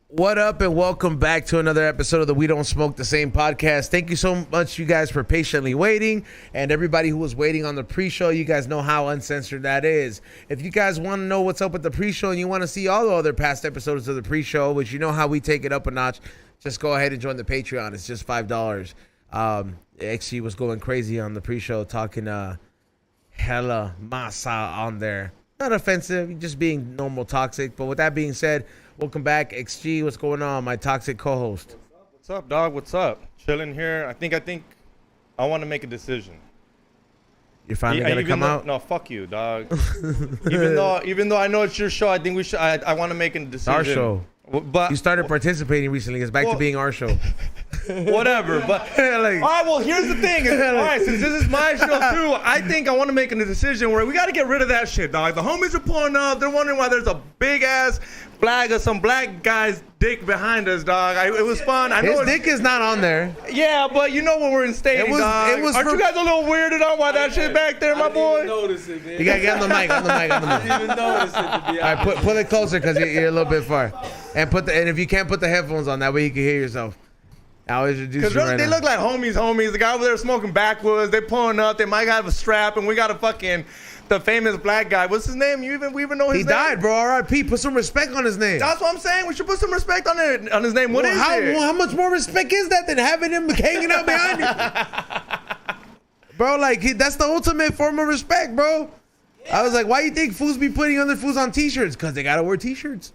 What up, and welcome back to another episode of the We Don't Smoke the Same podcast. Thank you so much, you guys, for patiently waiting, and everybody who was waiting on the pre-show. You guys know how uncensored that is. If you guys want to know what's up with the pre-show and you want to see all the other past episodes of the pre-show, which you know how we take it up a notch, just go ahead and join the Patreon. It's just $5. XG was going crazy on the pre-show, talking hella masa on there. Not offensive, just being normal toxic. But with that being said, welcome back, XG. What's going on, my toxic co-host? What's up, dog? What's up? Chilling here. I think I want to make a decision. You're finally gonna come out? No, fuck you, dog. even though I know it's your show, I think we should. I want to make a decision. Our show. But you started participating recently. It's back to being our show. Whatever. But like, all right. Well, here's the thing. All right, since this is my show too, I think I want to make a decision where we got to get rid of that shit, dog. The homies are pulling up. They're wondering why there's a big ass flag of some black guy's dick behind us, dog. It was fun. I know his dick is not on there. Yeah, but you know when we're in state, dog. Aren't you guys a little weirded out by that shit back there, my boy? I didn't notice it, man. You gotta get on the mic. I didn't even notice it, to be honest. All right, pull it closer because you're a little bit far, and if you can't put the headphones on, that way you can hear yourself. I'll introduce you right now. They look like homies. The guy over there smoking backwoods. They pulling up. They might have a strap, and we got the famous black guy. What's his name? We even know his name? He died, bro. R.I.P. Put some respect on his name. That's what I'm saying. We should put some respect on his name. What is it? How much more respect is that than having him hanging out behind you? Bro, like, that's the ultimate form of respect, bro. Yeah. I was like, why you think fools be putting other fools on T-shirts? Because they got to wear T-shirts.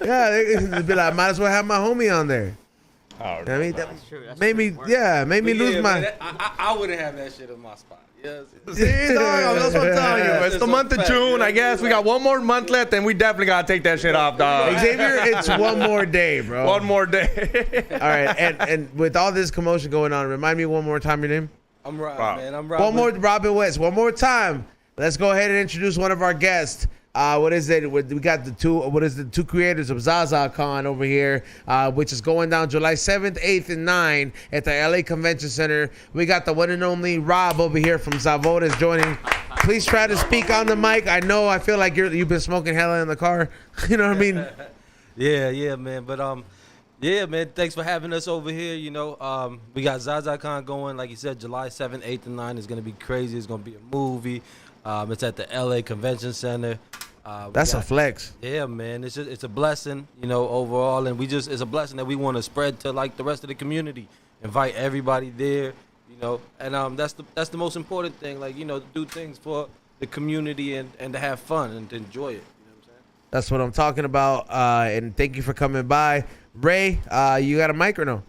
Yeah, they'd be like, might as well have my homie on there. Oh, I mean, that made me lose my... Man, I wouldn't have that shit in my spot. Yes. See, dog, that's what I'm telling you. It's the month of June, I guess. We got one more month left, and we definitely got to take that shit off, dog. Xavier, it's one more day, bro. One more day. All right, and with all this commotion going on, remind me one more time your name. I'm Rob, man. I'm Rob. One more, Robin West. One more time. Let's go ahead and introduce one of our guests. What is it? We got the two creators of Zazacon over here, which is going down July 7th, 8th, and 9th at the LA Convention Center. We got the one and only Rob over here from Zabores joining. Please try to speak on the mic. I feel like you've been smoking hella in the car. You know what I mean? Yeah, man. But yeah, man. Thanks for having us over here. You know, we got Zazacon going. Like you said, July 7th, 8th, and 9th is gonna be crazy. It's gonna be a movie. It's at the LA Convention Center. That's a flex. Yeah, man. It's a blessing, you know, overall, and it's a blessing that we want to spread to like the rest of the community. Invite everybody there, you know, and that's the most important thing. Like, you know, to do things for the community and to have fun and to enjoy it. You know what I'm saying? That's what I'm talking about. And thank you for coming by, Ray. You got a mic or no?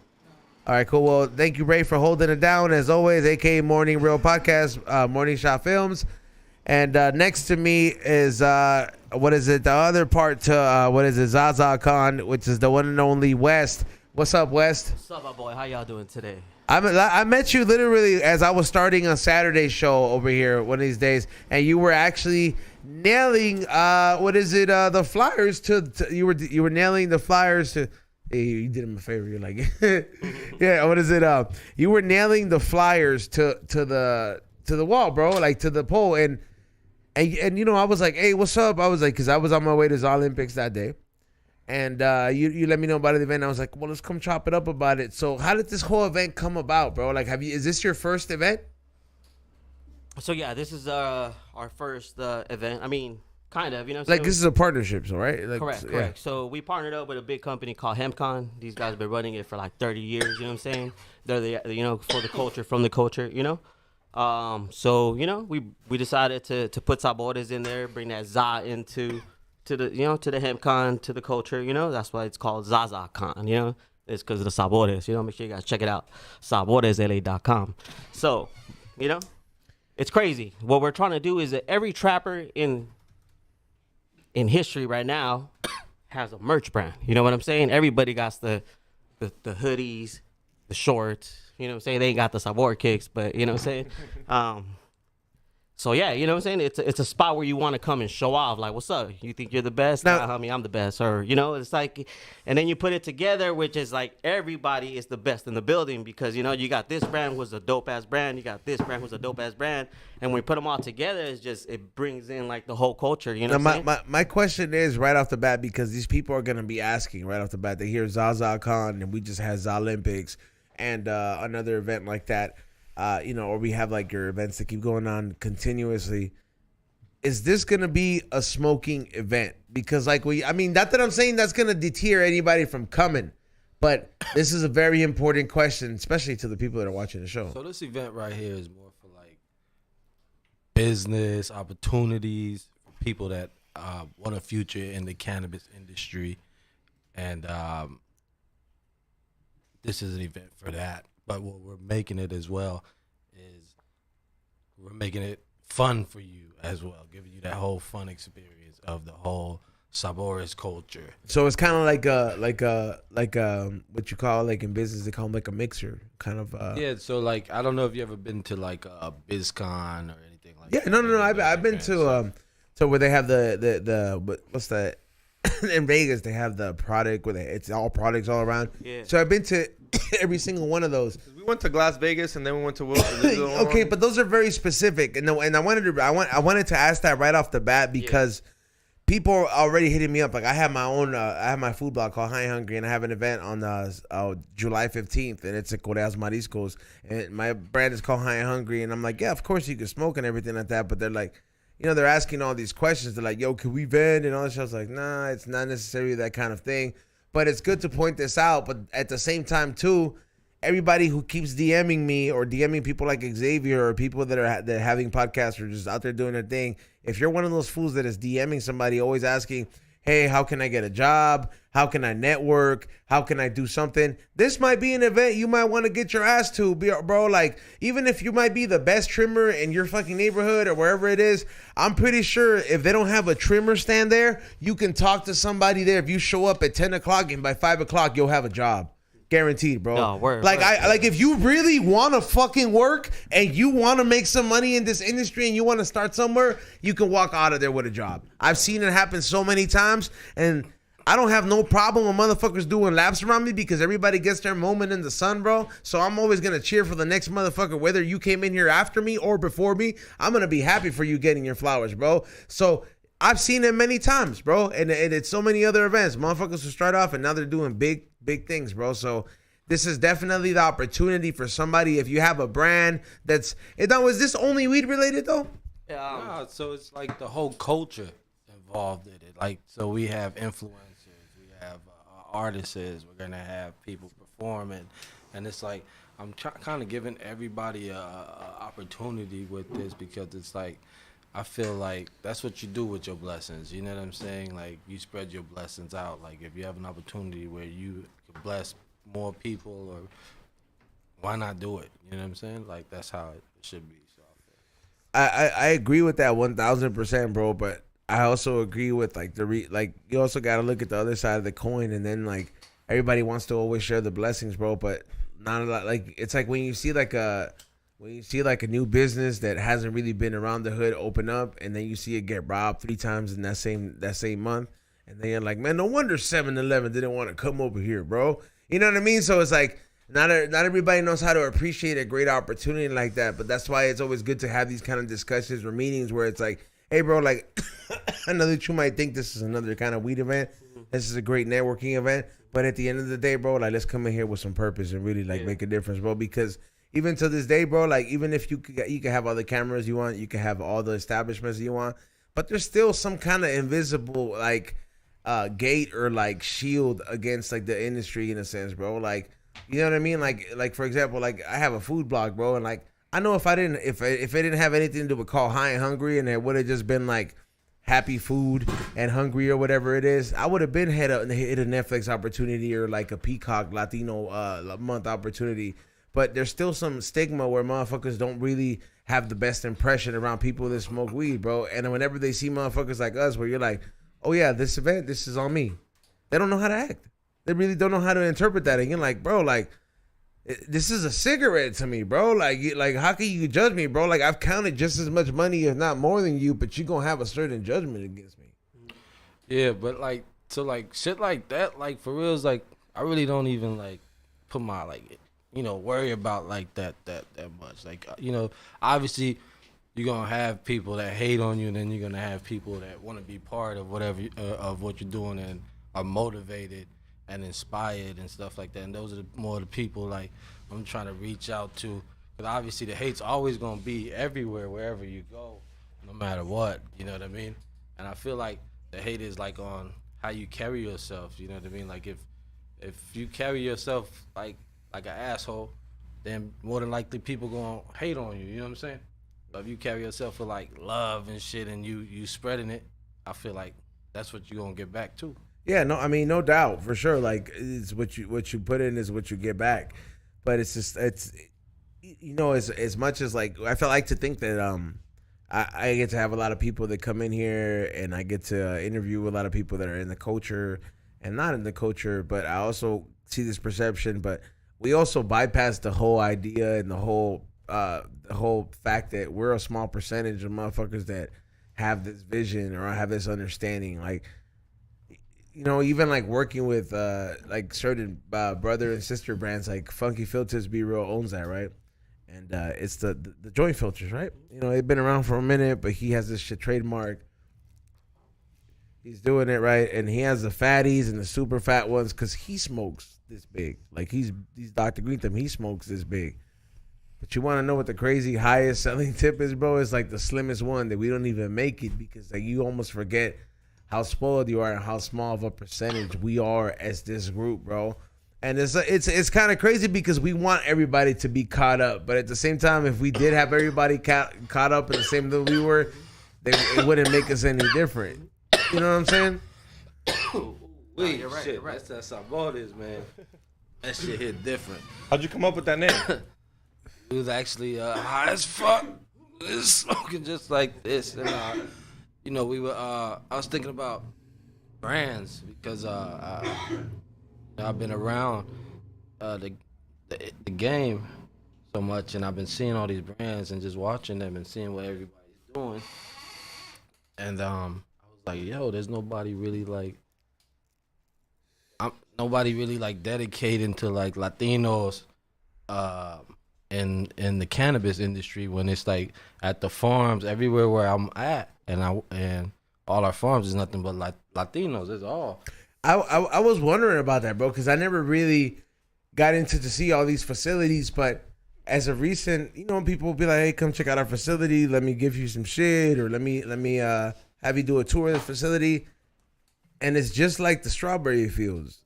All right, cool. Well, thank you, Ray, for holding it down as always. AKA Morning Real Podcast, Morning Shot Films. And next to me is, the other part to, Zazacon, which is the one and only West. What's up, West? What's up, my boy? How y'all doing today? I met you literally as I was starting a Saturday show over here one of these days, and you were actually nailing, the flyers you were nailing the flyers to... Hey, you did him a favor. You're like, yeah, you were nailing the flyers to the wall, bro, like to the pole, and you know, I was like, hey, what's up? I was like, because I was on my way to the Olympics that day, and you let me know about the event. I was like, well, let's come chop it up about it. So how did this whole event come about, bro? Like, is this your first event? So yeah, this is our first event. I mean, kind of, you know. Like, this is a partnership, so right? Like, correct. Yeah. So we partnered up with a big company called HempCon. These guys have been running it for like 30 years. You know what I'm saying? They're for the culture, from the culture. You know. So, you know, we decided to put Zabores in there, bring that ZA into to the HempCon, to the culture, you know. That's why it's called Zazacon, you know. It's because of the Zabores, you know. Make sure you guys check it out, ZaboresLA.com. So, you know, it's crazy. What we're trying to do is that every trapper in history right now has a merch brand. You know what I'm saying? Everybody got the hoodies, the shorts. You know what I'm saying? They ain't got the Sabor kicks, but you know what I'm saying? So yeah, you know what I'm saying? It's a spot where you want to come and show off. Like, what's up? You think you're the best? Now- Nah, homie, I'm the best. Or you know, it's like, and then you put it together, which is like everybody is the best in the building because you know you got this brand was a dope ass brand, you got this brand was a dope ass brand, and when we put them all together, it's just it brings in like the whole culture. You know, Now, what I'm saying? my question is right off the bat because these people are gonna be asking right off the bat. They hear Zazacon and we just had Olympics and another event like that. You know, or we have like your events that keep going on continuously. Is this gonna be a smoking event? Because like I mean, not that I'm saying that's gonna deter anybody from coming, but this is a very important question, especially to the people that are watching the show. So this event right here is more for like business opportunities for people that want a future in the cannabis industry, and this is an event for that. But what we're making it as well is we're making it fun for you as well, giving you that whole fun experience of the whole Zabores culture. So it's kind of like what you call like in business they call them like a mixer kind of. Yeah, so like I don't know if you ever been to like a BizCon or anything like Yeah, that. no. I've been to where they have the what's that in Vegas they have the product where it's all products all around. Yeah. So I've been to every single one of those. We went to Las Vegas and then we went to Okay, but those are very specific, and I wanted to ask that right off the bat because people are already hitting me up. Like I have my own, I have my food blog called High and Hungry, and I have an event on July 15th, and it's at Coreas Mariscos, and my brand is called High and Hungry, and I'm like, yeah, of course you can smoke and everything like that, but they're like, you know, they're asking all these questions. They're like, yo, can we vend and all this shit? I was like, nah, it's not necessarily that kind of thing, but it's good to point this out. But at the same time, too, everybody who keeps DMing me or DMing people like Xavier or people that are having podcasts or just out there doing their thing, if you're one of those fools that is DMing somebody always asking, hey, how can I get a job? How can I network? How can I do something? This might be an event you might want to get your ass to, bro. Like, even if you might be the best trimmer in your fucking neighborhood or wherever it is, I'm pretty sure if they don't have a trimmer stand there, you can talk to somebody there. If you show up at 10 o'clock and by 5 o'clock, you'll have a job. Guaranteed, bro. No, word, like word. like if you really want to fucking work and you want to make some money in this industry and you want to start somewhere, you can walk out of there with a job. I've seen it happen so many times, and I don't have no problem with motherfuckers doing laps around me because everybody gets their moment in the sun, bro. So I'm always gonna cheer for the next motherfucker, whether you came in here after me or before me. I'm gonna be happy for you getting your flowers, bro. So I've seen it many times, bro, and it's so many other events. Motherfuckers who start off and now they're doing big things, bro. So this is definitely the opportunity for somebody. If you have a brand that's was this only weed related though? No, so it's like the whole culture involved in it. Like, so we have influencers, we have artists, we're gonna have people performing, and it's like I'm kind of giving everybody a opportunity with this because it's like I feel like that's what you do with your blessings. You know what I'm saying? Like, you spread your blessings out. Like, if you have an opportunity where you can bless more people, or why not do it? You know what I'm saying? Like, that's how it should be. So I agree with that 1000%, bro. But I also agree with like you also got to look at the other side of the coin, and then like everybody wants to always share the blessings, bro. But not a lot. Like, it's like when you see like a new business that hasn't really been around the hood open up, and then you see it get robbed 3 times in that same month, and then you're like, man, no wonder 7-Eleven didn't want to come over here, bro. You know what I mean? So it's like not everybody knows how to appreciate a great opportunity like that, but that's why it's always good to have these kind of discussions or meetings where it's like, hey, bro, like I know that you might think this is another kind of weed event. This is a great networking event, but at the end of the day, bro, like, let's come in here with some purpose and really like make a difference, bro, because even to this day, bro, like, even if you can have all the cameras you want, you can have all the establishments you want, but there's still some kind of invisible, like, gate or, like, shield against, like, the industry in a sense, bro. Like, you know what I mean? Like for example, like, I have a food blog, bro, and, like, I know if it didn't have anything to do with call High and Hungry, and it would have just been, like, Happy Food and Hungry or whatever it is, I would have been hit a Netflix opportunity or, like, a Peacock Latino month opportunity. But there's still some stigma where motherfuckers don't really have the best impression around people that smoke weed, bro. And whenever they see motherfuckers like us, where you're like, oh yeah, this event, this is on me, they don't know how to act. They really don't know how to interpret that. And you're like, bro, like, this is a cigarette to me, bro. Like how can you judge me, bro? Like I've counted just as much money, if not more than you, but you gonna have a certain judgment against me. Yeah, but like so like shit like that, like for real is like I really don't even like put my like worry about like that much. Like obviously you're gonna have people that hate on you, and then you're gonna have people that want to be part of whatever of what you're doing and are motivated and inspired and stuff like that. And those are more the people like I'm trying to reach out to, because obviously the hate's always gonna be everywhere, wherever you go, no matter what. You know what I mean? And I feel like the hate is like on how you carry yourself. You know what I mean? Like if you carry yourself like an asshole, then more than likely people gonna hate on you. You know what I'm saying? But if you carry yourself with like love and shit, and you spreading it, I feel like that's what you're gonna get back too. Yeah, no, I mean, no doubt, for sure. Like, it's what you put in is what you get back. But it's just, as much as like, I feel like to think that I get to have a lot of people that come in here, and I get to interview a lot of people that are in the culture and not in the culture. But I also see this perception, but we also bypass the whole idea and the whole fact that we're a small percentage of motherfuckers that have this vision or have this understanding. Like, even like working with like certain brother and sister brands, like Funky Filters Be Real owns that, right? And it's the joint filters, right? They've been around for a minute, but he has this shit trademark. He's doing it right, and he has the fatties and the super fat ones because he smokes this big. Like he's Dr. Green Thumb, he smokes this big. But you want to know what the crazy highest selling tip is, bro? It's like the slimmest one that we don't even make it, because like you almost forget how spoiled you are and how small of a percentage we are as this group, bro. And it's kind of crazy because we want everybody to be caught up, but at the same time, if we did have everybody caught up in the same level we were, then it wouldn't make us any different. You know what I'm saying? Wait, you're right. Shit, you're right. That's Zabores, man. That shit hit different. How'd you come up with that name? It was actually high as fuck. It was smoking just like this, and we were. I was thinking about brands because I've been around the game so much, and I've been seeing all these brands and just watching them and seeing what everybody's doing. And I was like, yo, there's nobody really like. Nobody really like dedicating to like Latinos in the cannabis industry, when it's like at the farms everywhere where I'm at, and all our farms is nothing but Latinos. It's all. I was wondering about that, bro, because I never really got into to see all these facilities. But as of recent, people will be like, "Hey, come check out our facility. Let me give you some shit, or let me have you do a tour of the facility." And it's just like the strawberry fields.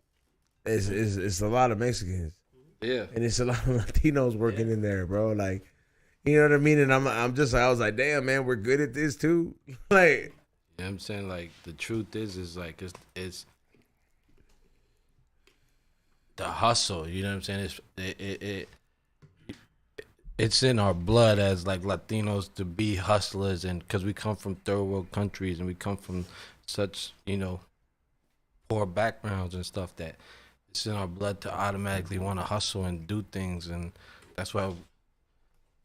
It's a lot of Mexicans. Yeah, and it's a lot of Latinos working in there, bro. Like, you know what I mean? And I was like, damn, man, we're good at this too. Like, you know what I'm saying? Like, the truth is like it's the hustle. You know what I'm saying? It's in our blood as like Latinos to be hustlers, and because we come from third world countries and we come from such poor backgrounds and stuff, that it's in our blood to automatically want to hustle and do things. And that's why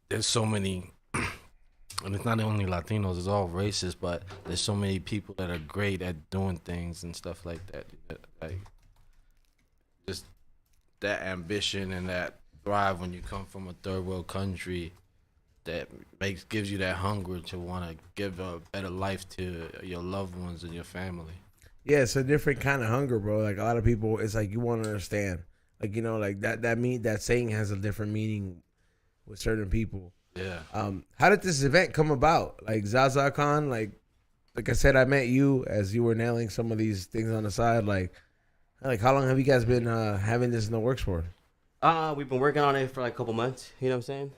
there's so many, and it's not only Latinos, it's all races, but there's so many people that are great at doing things and stuff like that. Like, just that ambition and that drive when you come from a third world country, that gives you that hunger to want to give a better life to your loved ones and your family. Yeah, it's a different kind of hunger, bro. Like, a lot of people, it's like you want to understand. Like, like that saying has a different meaning with certain people. Yeah. How did this event come about? Like, Zazacon, like I said, I met you as you were nailing some of these things on the side. Like how long have you guys been having this in the works for? We've been working on it for like a couple months. You know what I'm saying?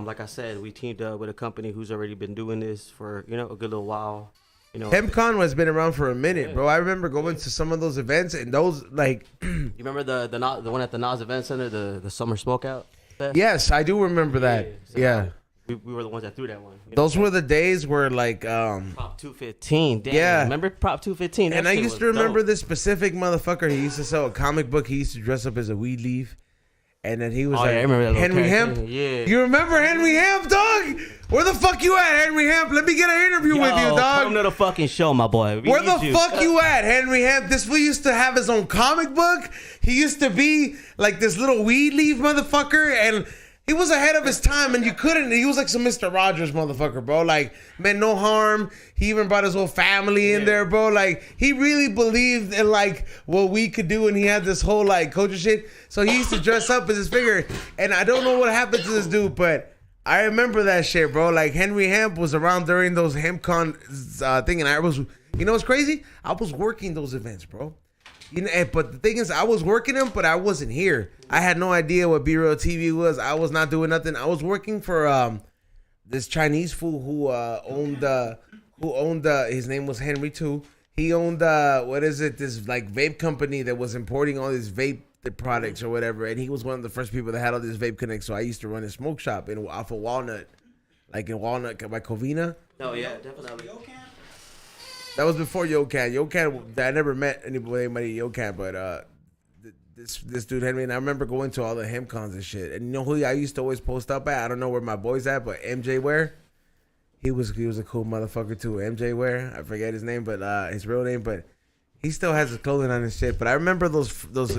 Like I said, we teamed up with a company who's already been doing this for, a good little while. HempCon has been around for a minute, bro. I remember going to some of those events, and those, like... You remember the one at the Nas Event Center, the Summer Smokeout Fest? Yes, I do remember that. Yeah. We were the ones that threw that one. Those were the days where, like... Prop 215. Damn, yeah. Remember Prop 215? And I used to remember this specific motherfucker. He used to sell a comic book. He used to dress up as a weed leaf. And then he was Oh, like, yeah, I remember that little Henry character. Hemp? Yeah. You remember Henry Hemp, dog? Where the fuck you at, Henry Hemp? Let me get an interview with you, dog. Come to the fucking show, my boy. Where the fuck you at, Henry Hemp? This fool used to have his own comic book. He used to be like this little weed leaf motherfucker, and he was ahead of his time, and you couldn't. He was like some Mr. Rogers motherfucker, bro. Like, meant no harm. He even brought his whole family in there, bro. Like, he really believed in like what we could do, and he had this whole like culture shit. So he used to dress up as his figure, and I don't know what happened to this dude, but I remember that shit, bro. Like, Henry Hemp was around during those HempCon thing, and I was, you know what's crazy? I was working those events, bro. You know, but the thing is, I was working them, but I wasn't here. I had no idea what B-Real TV was. I was not doing nothing. I was working for this Chinese fool who owned his name was Henry too. He owned this like vape company that was importing all these vape products or whatever, and he was one of the first people that had all this vape connects. So I used to run a smoke shop off of Walnut, like in Walnut by Covina. Oh yeah, definitely. That was before Yocan. Yocan, I never met anybody Yocan, but this dude Henry, and I remember going to all the hemp cons and shit. And you know who I used to always post up at? I don't know where my boy's at, but MJ Ware. He was a cool motherfucker too. MJ Ware, I forget his name, but his real name, but he still has his clothing on and shit. But I remember those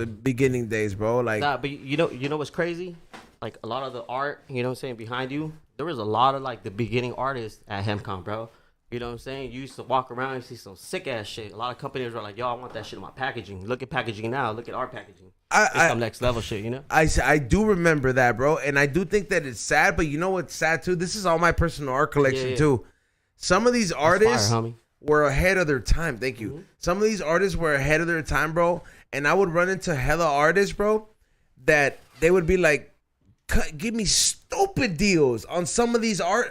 beginning days, bro. Like, nah, but you know what's crazy? Like a lot of the art, you know what I'm saying, behind you, there was a lot of like the beginning artists at HempCon, bro. You know what I'm saying? You used to walk around and see some sick ass shit. A lot of companies were like, yo, I want that shit in my packaging. Look at packaging now. Look at our packaging. It's some next level shit, you know? I do remember that, bro. And I do think that it's sad, but you know what's sad too? This is all my personal art collection too. Some of these artists were ahead of their time. Thank you. Mm-hmm. Some of these artists were ahead of their time, bro. And I would run into hella artists, bro, that they would be like, give me stupid deals on some of these art,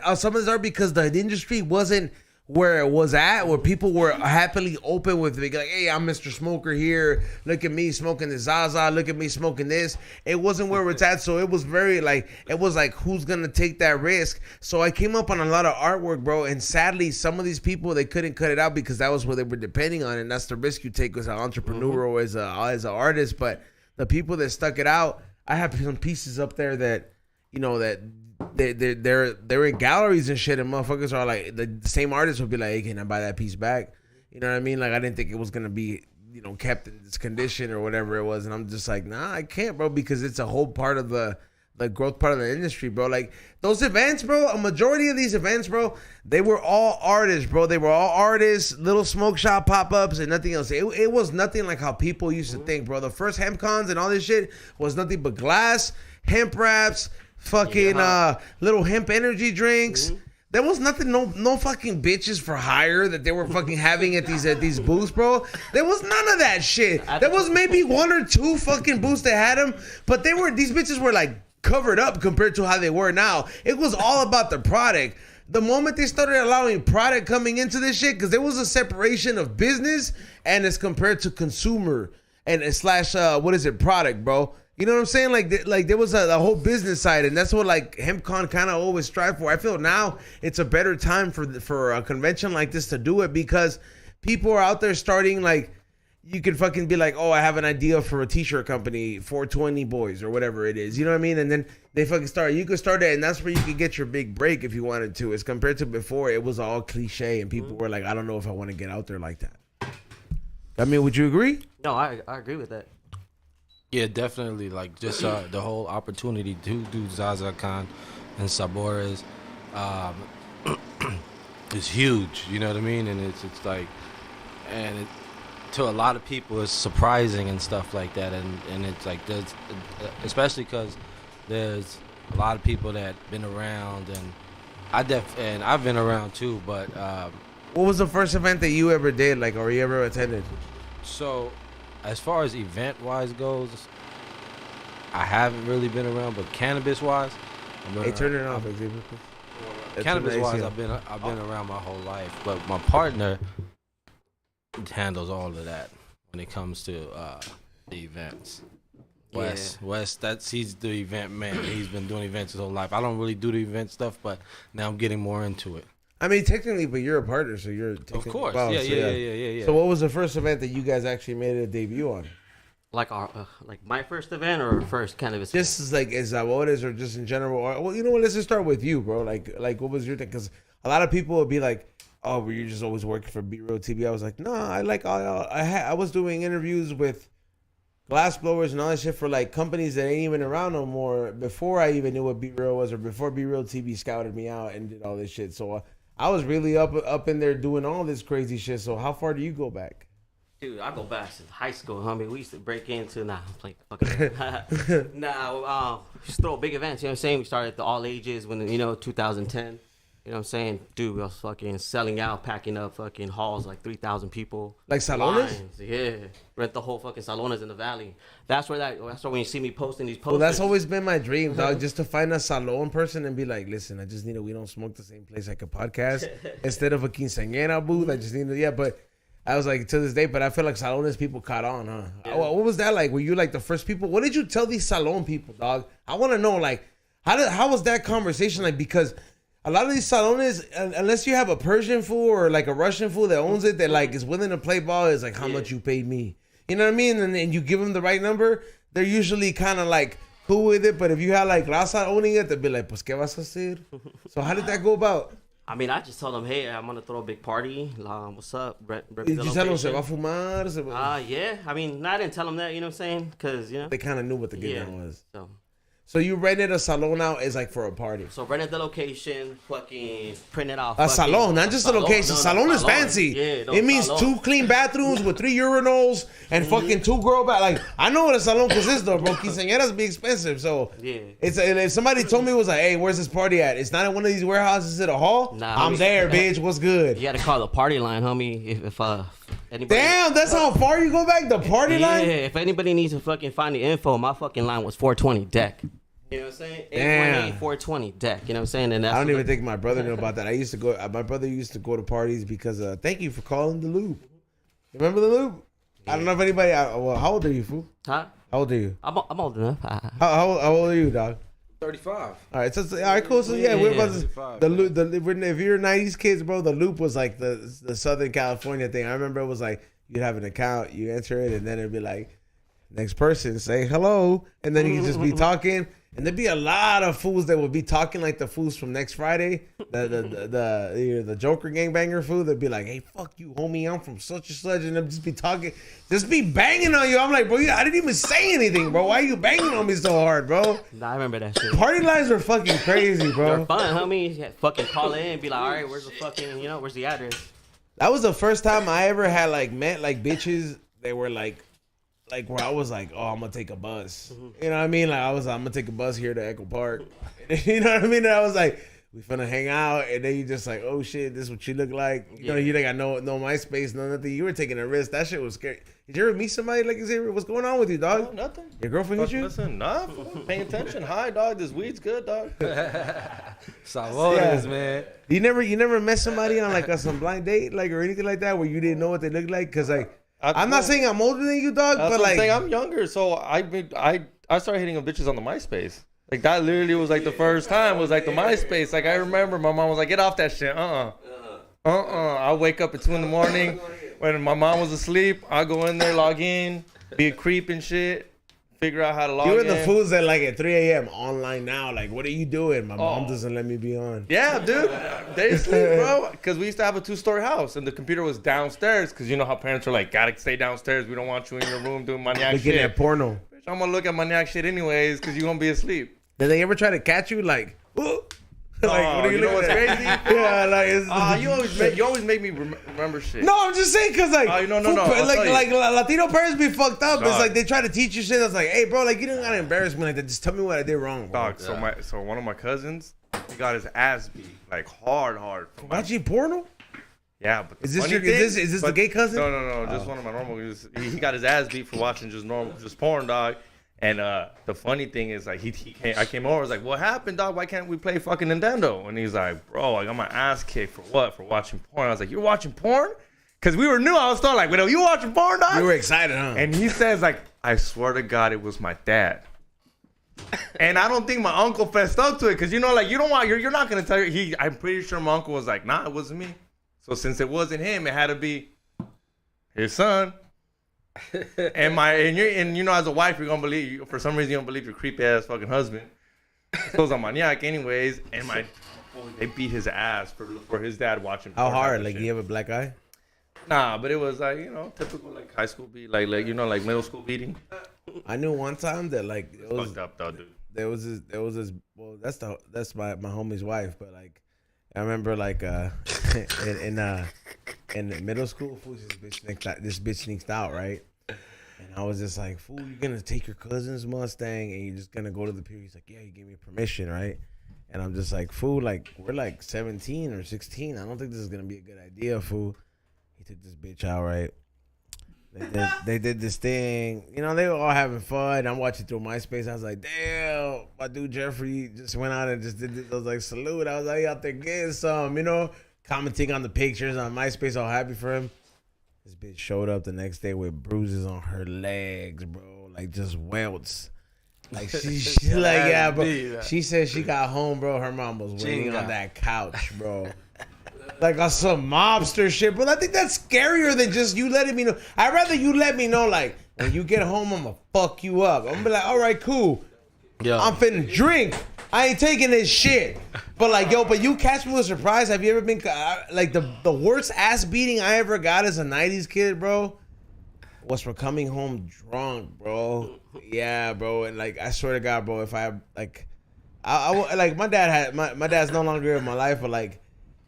because the industry wasn't where it was at, where people were happily open with it. Like, hey, I'm Mr. Smoker here. Look at me smoking the ZAZA. Look at me smoking this. It wasn't where it's at. So it was very like, it was like, who's going to take that risk? So I came up on a lot of artwork, bro. And sadly, some of these people, they couldn't cut it out because that was what they were depending on. And that's the risk you take as an entrepreneur or as an artist. But the people that stuck it out, I have some pieces up there that, you know, that they're in galleries and shit, and motherfuckers are like, the same artists will be like, hey, can I buy that piece back? You know what I mean? Like, I didn't think it was gonna be, you know, kept in this condition or whatever it was, and I'm just like, nah, I can't, bro, because it's a whole part of the growth part of the industry, bro. Like, those events, bro, a majority of these events, bro, they were all artists, bro. They were all artists, little smoke shop pop-ups and nothing else. It was nothing like how people used to think, bro. The first hemp cons and all this shit was nothing but glass, hemp wraps, fucking little hemp energy drinks. There was nothing, no fucking bitches for hire that they were fucking having at these booths, bro. There was none of that shit. There was maybe one or two fucking booths that had them, but these bitches were like covered up compared to how they were now. It was all about the product. The moment they started allowing product coming into this shit, because there was a separation of business and as compared to consumer and slash product, bro. You know what I'm saying? Like there was a whole business side, and that's what like HempCon kind of always strive for. I feel now it's a better time for a convention like this to do it, because people are out there starting, like, you can fucking be like, oh, I have an idea for a t-shirt company, 420 boys or whatever it is. You know what I mean? And then they fucking start. You could start it, and that's where you could get your big break if you wanted to. As compared to before, it was all cliche, and people were like, I don't know if I want to get out there like that. I mean, would you agree? No, I agree with that. Yeah, definitely. Like, just the whole opportunity to do Zazacon and Zabores is huge. You know what I mean? And it's like, and to a lot of people, it's surprising and stuff like that. And it's like, there's, especially because there's a lot of people that been around, and I've been around too. But what was the first event that you ever did, like, or you ever attended? So, as far as event-wise goes, I haven't really been around, but cannabis-wise, hey, turn it off. Cannabis-wise, I've been around my whole life, but my partner handles all of that when it comes to the events. Wes, he's the event man. He's been doing events his whole life. I don't really do the event stuff, but now I'm getting more into it. I mean, technically, but you're a partner, so you're technically of course. Boss, Yeah. So what was the first event that you guys actually made a debut on? Like our like my first event or first cannabis. Just as like as Zabores or just in general. Or, well, you know what? Let's just start with you, bro. Like what was your thing? Because a lot of people would be like, "Oh, were you just always working for B-Roll TV?" I was like, "No, I was doing interviews with glass blowers and all that shit for like companies that ain't even around no more before I even knew what B-Roll was or before B-Roll TV scouted me out and did all this shit." So I was really up in there doing all this crazy shit. So how far do you go back? Dude, I go back to high school, homie. We used to break into I'm playing fucking just throw big events, you know what I'm saying? We started at the all ages when 2010. You know what I'm saying? Dude, we was fucking selling out, packing up fucking halls like 3,000 people. Like salones? Lines, yeah. Rent the whole fucking salones in the valley. That's where when you see me posting these posters. Well, that's always been my dream, dog, just to find a salon person and be like, listen, I just need we don't smoke the same place like a podcast. Instead of a quinceañera booth, I just need but I was like, to this day, but I feel like salones people caught on, huh? Yeah. What was that like? Were you like the first people? What did you tell these salon people, dog? I want to know, like, how was that conversation like? Because a lot of these salones, unless you have a Persian fool or like a Russian fool that owns it, that like is willing to play ball, is like, how much you paid me? You know what I mean? And you give them the right number, they're usually kind of like cool with it. But if you had like Raza owning it, they'd be like, pues, ¿qué vas a hacer? So how did that go about? I mean, I just told them, hey, I'm gonna throw a big party. What's up? Did you tell them se va a fumar? Yeah. I mean, I didn't tell them that, you know what I'm saying? Because, They kind of knew what the get down was. So you rented a salon out as like for a party. So rented the location, fucking printed out. A salon, not just a location. Salon is fancy. Yeah, it means salon. 2 clean bathrooms with 3 urinals and fucking 2 girl bath. Like, I know what a salon consists of, bro. Quinceañeras be expensive. So yeah. If somebody told me, it was like, hey, where's this party at? It's not in one of these warehouses at a hall. Nah, I'm there, bitch. What's good? You got to call the party line, homie. If anybody. Damn, that's how far you go back? The party line? Yeah, if anybody needs to fucking find the info, my fucking line was 420 deck. You know what I'm saying? 818 420 deck. You know what I'm saying? And that's I don't even think my brother knew about that. My brother used to go to parties because, thank you for calling the Loop. Remember the Loop? Yeah. I don't know if anybody, how old are you, fool? Huh? How old are you? I'm old enough. How old are you, dog? 35. All right, all right, cool. So yeah, we're about to, the Loop. If you're 90s kids, bro, the Loop was like the Southern California thing. I remember it was like you'd have an account, you enter it, and then it'd be like, next person say hello, and then you could just be talking. And there'd be a lot of fools that would be talking like the fools from Next Friday, the Joker gangbanger fool. They'd be like, "Hey, fuck you, homie, I'm from such and such," and they'd just be talking, just be banging on you. I'm like, bro, I didn't even say anything, bro. Why are you banging on me so hard, bro? Nah, I remember that shit. Party lines were fucking crazy, bro. They're fun, homie. You fucking call in and be like, all right, where's the fucking, where's the address? That was the first time I ever had like met like bitches. They were like where I was like, oh, I'm gonna take a bus. You know what I mean? Like I'm gonna take a bus here to Echo Park. You know what I mean? And I was like, we finna hang out, and then you just like, oh shit, this is what you look like. You know, you think I know MySpace, no nothing. You were taking a risk. That shit was scary. Did you ever meet somebody like this? What's going on with you, dog? No, nothing. Your girlfriend hit you? Listen, nah, paying attention. Hi, dog. This weed's good, dog. Salazar, man. You never met somebody on like some blind date, like or anything like that, where you didn't know what they looked like? Cause like. I'm not saying I'm older than you, dog, but like I'm younger, so I started hitting on bitches on the MySpace. Like that literally was like the first time was like the MySpace. Like I remember my mom was like, "Get off that shit." I wake up at 2 a.m. when my mom was asleep. I go in there, log in, be a creep and shit. Figure out how to log in. You were the fools that like at 3 a.m. online now. Like, what are you doing? My mom doesn't let me be on. Yeah, dude. They sleep, bro. Because we used to have a 2-story house, and the computer was downstairs. Because you know how parents are like, gotta stay downstairs. We don't want you in your room doing maniac shit. Looking at porno. Bitch, I'm gonna look at maniac shit anyways, because you're gonna be asleep. Did they ever try to catch you? Like, whoa. Like, what are you know what's crazy? Yeah, like it's, you always make me remember shit. No, I'm just saying because like, no. Like Latino parents be fucked up. Dog. It's like they try to teach you shit. That's like, hey, bro, like you don't gotta embarrass me like that. Just tell me what I did wrong, bro. Dog. So one of my cousins, he got his ass beat like hard. Watching porno? Yeah, but is this the gay cousin? No. Just one of my normal. He got his ass beat for watching just porn, dog. And the funny thing is, like, I came over, I was like, what happened, dog? Why can't we play fucking Nintendo? And he's like, bro, I got my ass kicked for what? For watching porn. I was like, you're watching porn? Because we were new. I was still like, wait, you watching porn, dog? You were excited, huh? And he says, like, I swear to God, it was my dad. And I don't think my uncle fessed up to it. Because, you know, like, you're not going to tell you. I'm pretty sure my uncle was like, nah, it wasn't me. So since it wasn't him, it had to be his son. and you know, as a wife, you're gonna believe, for some reason, you don't believe your creepy ass fucking husband. Goes on maniac, anyways, and they beat his ass for his dad watching. How hard? Like, do you have a black eye? Nah, but it was like, you know, typical like high school beat, like you know, like middle school beating. I knew one time that like it was fucked up though, dude. There was this. Well, that's my homie's wife, but like I remember like in middle school, fool, this bitch sneaked out, right? And I was just like, fool, you're gonna take your cousin's Mustang and you're just gonna go to the pier. He's like, yeah, you gave me permission, right? And I'm just like, fool, like we're like 17 or 16. I don't think this is gonna be a good idea, fool. He took this bitch out, right? They did this thing. You know, they were all having fun. I'm watching through MySpace. I was like, damn, my dude Jeffrey just went out and just did this. I was like, salute. I was like, out there getting some, you know, commenting on the pictures on MySpace, all happy for him. This bitch showed up the next day with bruises on her legs, bro. Like, just welts. Like, she like, yeah, bro. She said she got home, bro. Her mom was waiting on that couch, bro. Like on some mobster shit, but I think that's scarier than just you letting me know. I'd rather you let me know, like, when you get home, I'm gonna fuck you up. I'm gonna be like, all right, cool. Yeah. I'm finna drink. I ain't taking this shit. But like, yo, but you catch me with a surprise. Have you ever been, like, the worst ass beating I ever got as a 90s kid, bro, was for coming home drunk, bro. Yeah, bro. And like, I swear to God, bro, if I, like, I like, my dad's no longer in my life, but like,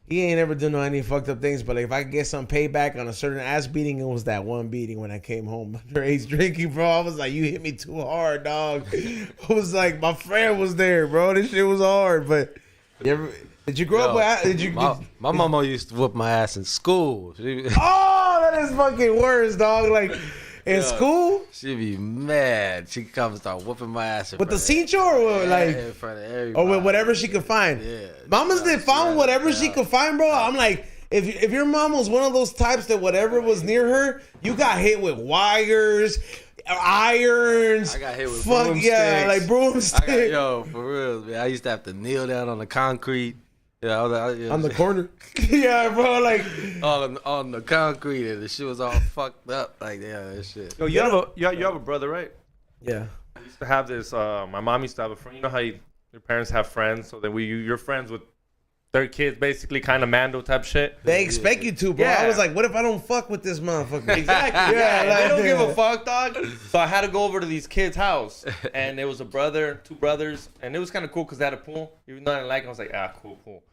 he ain't ever done any fucked up things, but like if I could get some payback on a certain ass beating, it was that one beating when I came home underage drinking, bro. I was like, you hit me too hard, dog. I was like, my friend was there, bro. This shit was hard, but did you grow up with? My mama used to whoop my ass in school. Oh, that is fucking worse, dog. Like in school, she'd be mad. She come start whooping my ass with the cincho or like in front of everybody, or with whatever she could find. Yeah, mamas did find whatever she could find, bro. I'm like, if your mom was one of those types that whatever was near her, you got hit with wires, irons. I got hit with broomsticks. Like broomsticks. Yo, for real, man. I used to have to kneel down on the concrete. Yeah, on the corner. Yeah, bro, like on the concrete, and the shit was all fucked up. Like, yeah, that shit. Yo, you have a brother, right? Yeah. I used to have this. My mom used to have a friend. You know how your parents have friends, so that you're friends with their kids, basically, kind of Mando type shit. They expect you to, bro. Yeah. I was like, what if I don't fuck with this motherfucker? Exactly. Yeah, like, they don't give a fuck, dog. So I had to go over to these kids' house, and it was a brother, two brothers, and it was kind of cool because they had a pool. Even though I didn't like it, I was like, cool.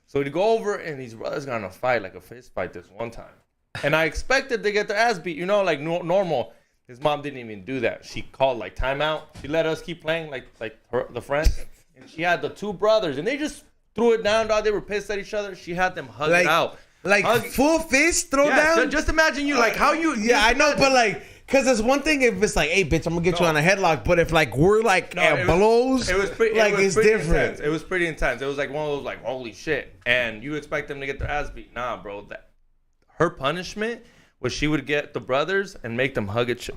So we go over, and these brothers got in a fight, like a fist fight this one time. And I expected to get their ass beat, you know, like normal. His mom didn't even do that. She called, like, timeout. She let us keep playing, like the friends. And she had the two brothers, and they just threw it down, dog. They were pissed at each other. She had them hug it out. Like, full fist throw down? So just imagine you, like, how you... Yeah, I know, but, like... Because it's one thing if it's like, hey, bitch, I'm going to get you on a headlock. But if, like, we're, like, at blows, it's different. Intense. It was pretty intense. It was, like, one of those, like, holy shit. And you expect them to get their ass beat. Nah, bro. Her punishment was she would get the brothers and make them hug each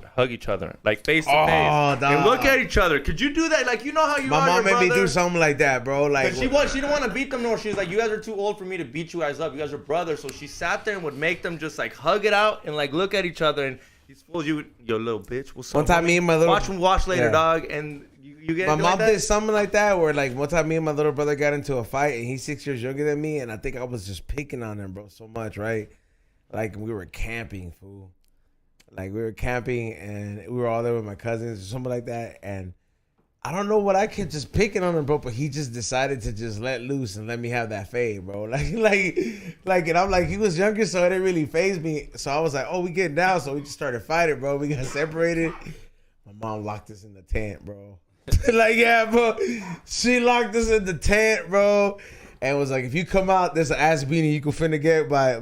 other, like, face to face. And look at each other. Could you do that? Like, you know how you My mom made me do something like that, bro. Like, she didn't want to beat them, She was like, you guys are too old for me to beat you guys up. You guys are brothers. So she sat there and would make them just, like, hug it out and, like, look at each other. And these fools, yo, little bitch. What's up? One time, me and my little... Watch later, dog. And you get... My mom did something like that where, like, one time me and my little brother got into a fight, and he's 6 years younger than me, and I think I was just picking on him, bro, so much, right? Like, we were camping, fool. Like, we were camping, and we were all there with my cousins or something like that, and I don't know what I kept just picking on him, bro, but he just decided to just let loose and let me have that fade, bro. Like, and I'm like, he was younger, so it didn't really faze me. So I was like, oh, we getting down, so we just started fighting, bro. We got separated. My mom locked us in the tent, bro. Like, yeah, bro. She locked us in the tent, bro, and was like, if you come out, there's an ass beating you can finna get by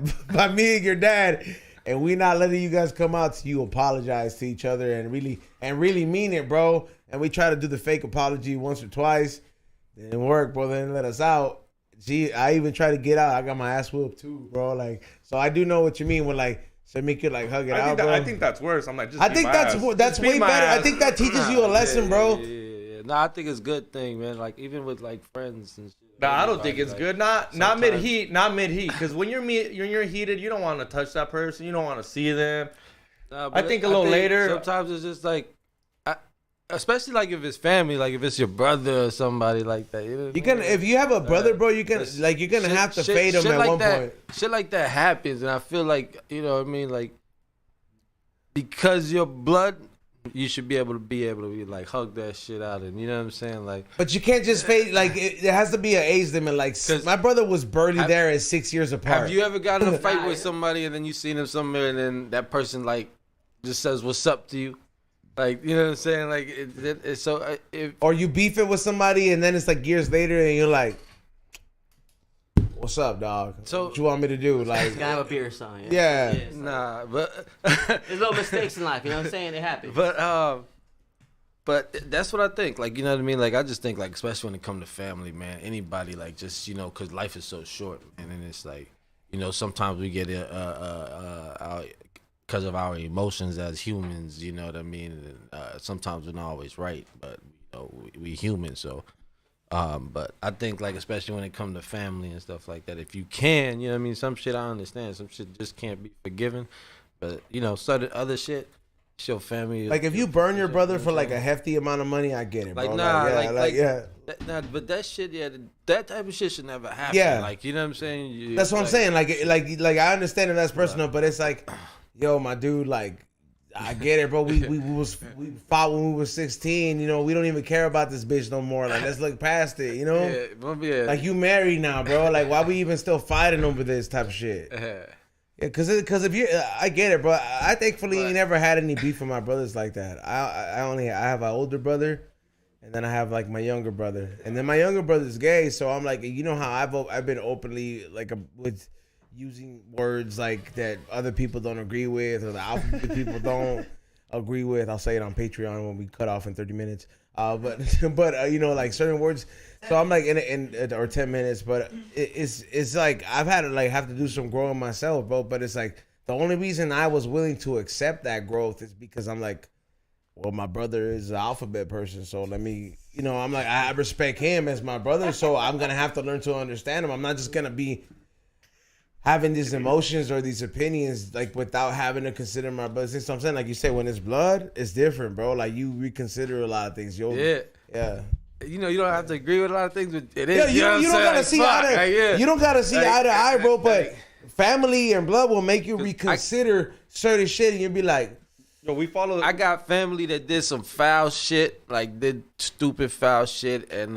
me and your dad. And we not letting you guys come out till you apologize to each other and really mean it, bro. And we try to do the fake apology once or twice. Didn't work, bro. They didn't let us out. Gee, I even tried to get out. I got my ass whooped too, bro. Like, so I do know what you mean when, like, so me could, like, hug it out, bro. I think that's worse. I'm like, just I think that's way better. I think that teaches you a lesson, bro. Yeah. No, I think it's a good thing, man. Like, even with, like, friends and shit. No, I don't think it's good. Not mid heat. Because when you're heated, you don't want to touch that person. You don't want to see them. Nah, I think a little later. Sometimes it's just like, especially like if it's family, like if it's your brother or somebody like that. You know You can if you have a brother, bro. You're gonna have to fade him at one point. Shit like that happens, and I feel like what I mean, like because your blood. You should be able to be like hug that shit out, and you know what I'm saying, like. But you can't just fade. Like it has to be an age limit. Like my brother was barely there at 6 years apart. Have you ever gotten in a fight with somebody and then you seen them somewhere and then that person like just says what's up to you, like you know what I'm saying, like it's so. Or you beef it with somebody and then it's like years later and you're like, what's up, dog? So what you want me to do? Like, gotta have a beer sign. Yeah. Nah, but there's little mistakes in life. You know what I'm saying? It happens. But that's what I think. Like, you know what I mean? Like, I just think, like, especially when it comes to family, man, anybody, like, just, because life is so short. And then it's like, sometimes we get because of our emotions as humans, you know what I mean? And, sometimes we're not always right, but, we human, so. But I think, like, especially when it comes to family and stuff like that, if you can, you know what I mean? Some shit I understand. Some shit just can't be forgiven. But, certain other shit, your family. Like, if you burn your brother for, like, a hefty amount of money, I get it, bro. But that shit, that type of shit should never happen. Yeah. Like, you know what I'm saying? That's what I'm saying. Like, I understand that that's personal, but it's like, yo, my dude, like, I get it, bro. We fought when we were 16. We don't even care about this bitch no more. Like, let's look past it. Yeah. Like, you married now, bro. Like, why we even still fighting over this type of shit? Yeah, because if you, I get it, bro. I thankfully ain't never had any beef with my brothers like that. I have an older brother, and then I have like my younger brother, and then my younger brother's gay. So I'm like, how I've been openly like with using words like that other people don't agree with, or the alphabet people don't agree with. I'll say it on Patreon when we cut off in 30 minutes. But like certain words. So I'm like in or 10 minutes. But it's like I've had to like have to do some growing myself, bro. But it's like the only reason I was willing to accept that growth is because I'm like, well, my brother is an alphabet person, so let me, I'm like, I respect him as my brother, so I'm gonna have to learn to understand him. I'm not just gonna be having these emotions or these opinions like without having to consider my brother. So I'm saying, like you say, when it's blood, it's different, bro. Like you reconsider a lot of things. Yeah. You don't have to agree with a lot of things, but it is. Yeah, you don't gotta see you don't gotta see eye to eye, bro. But family and blood will make you reconsider certain shit, and you'll be like, yo, we follow. I got family that did some foul shit, like did stupid foul shit, and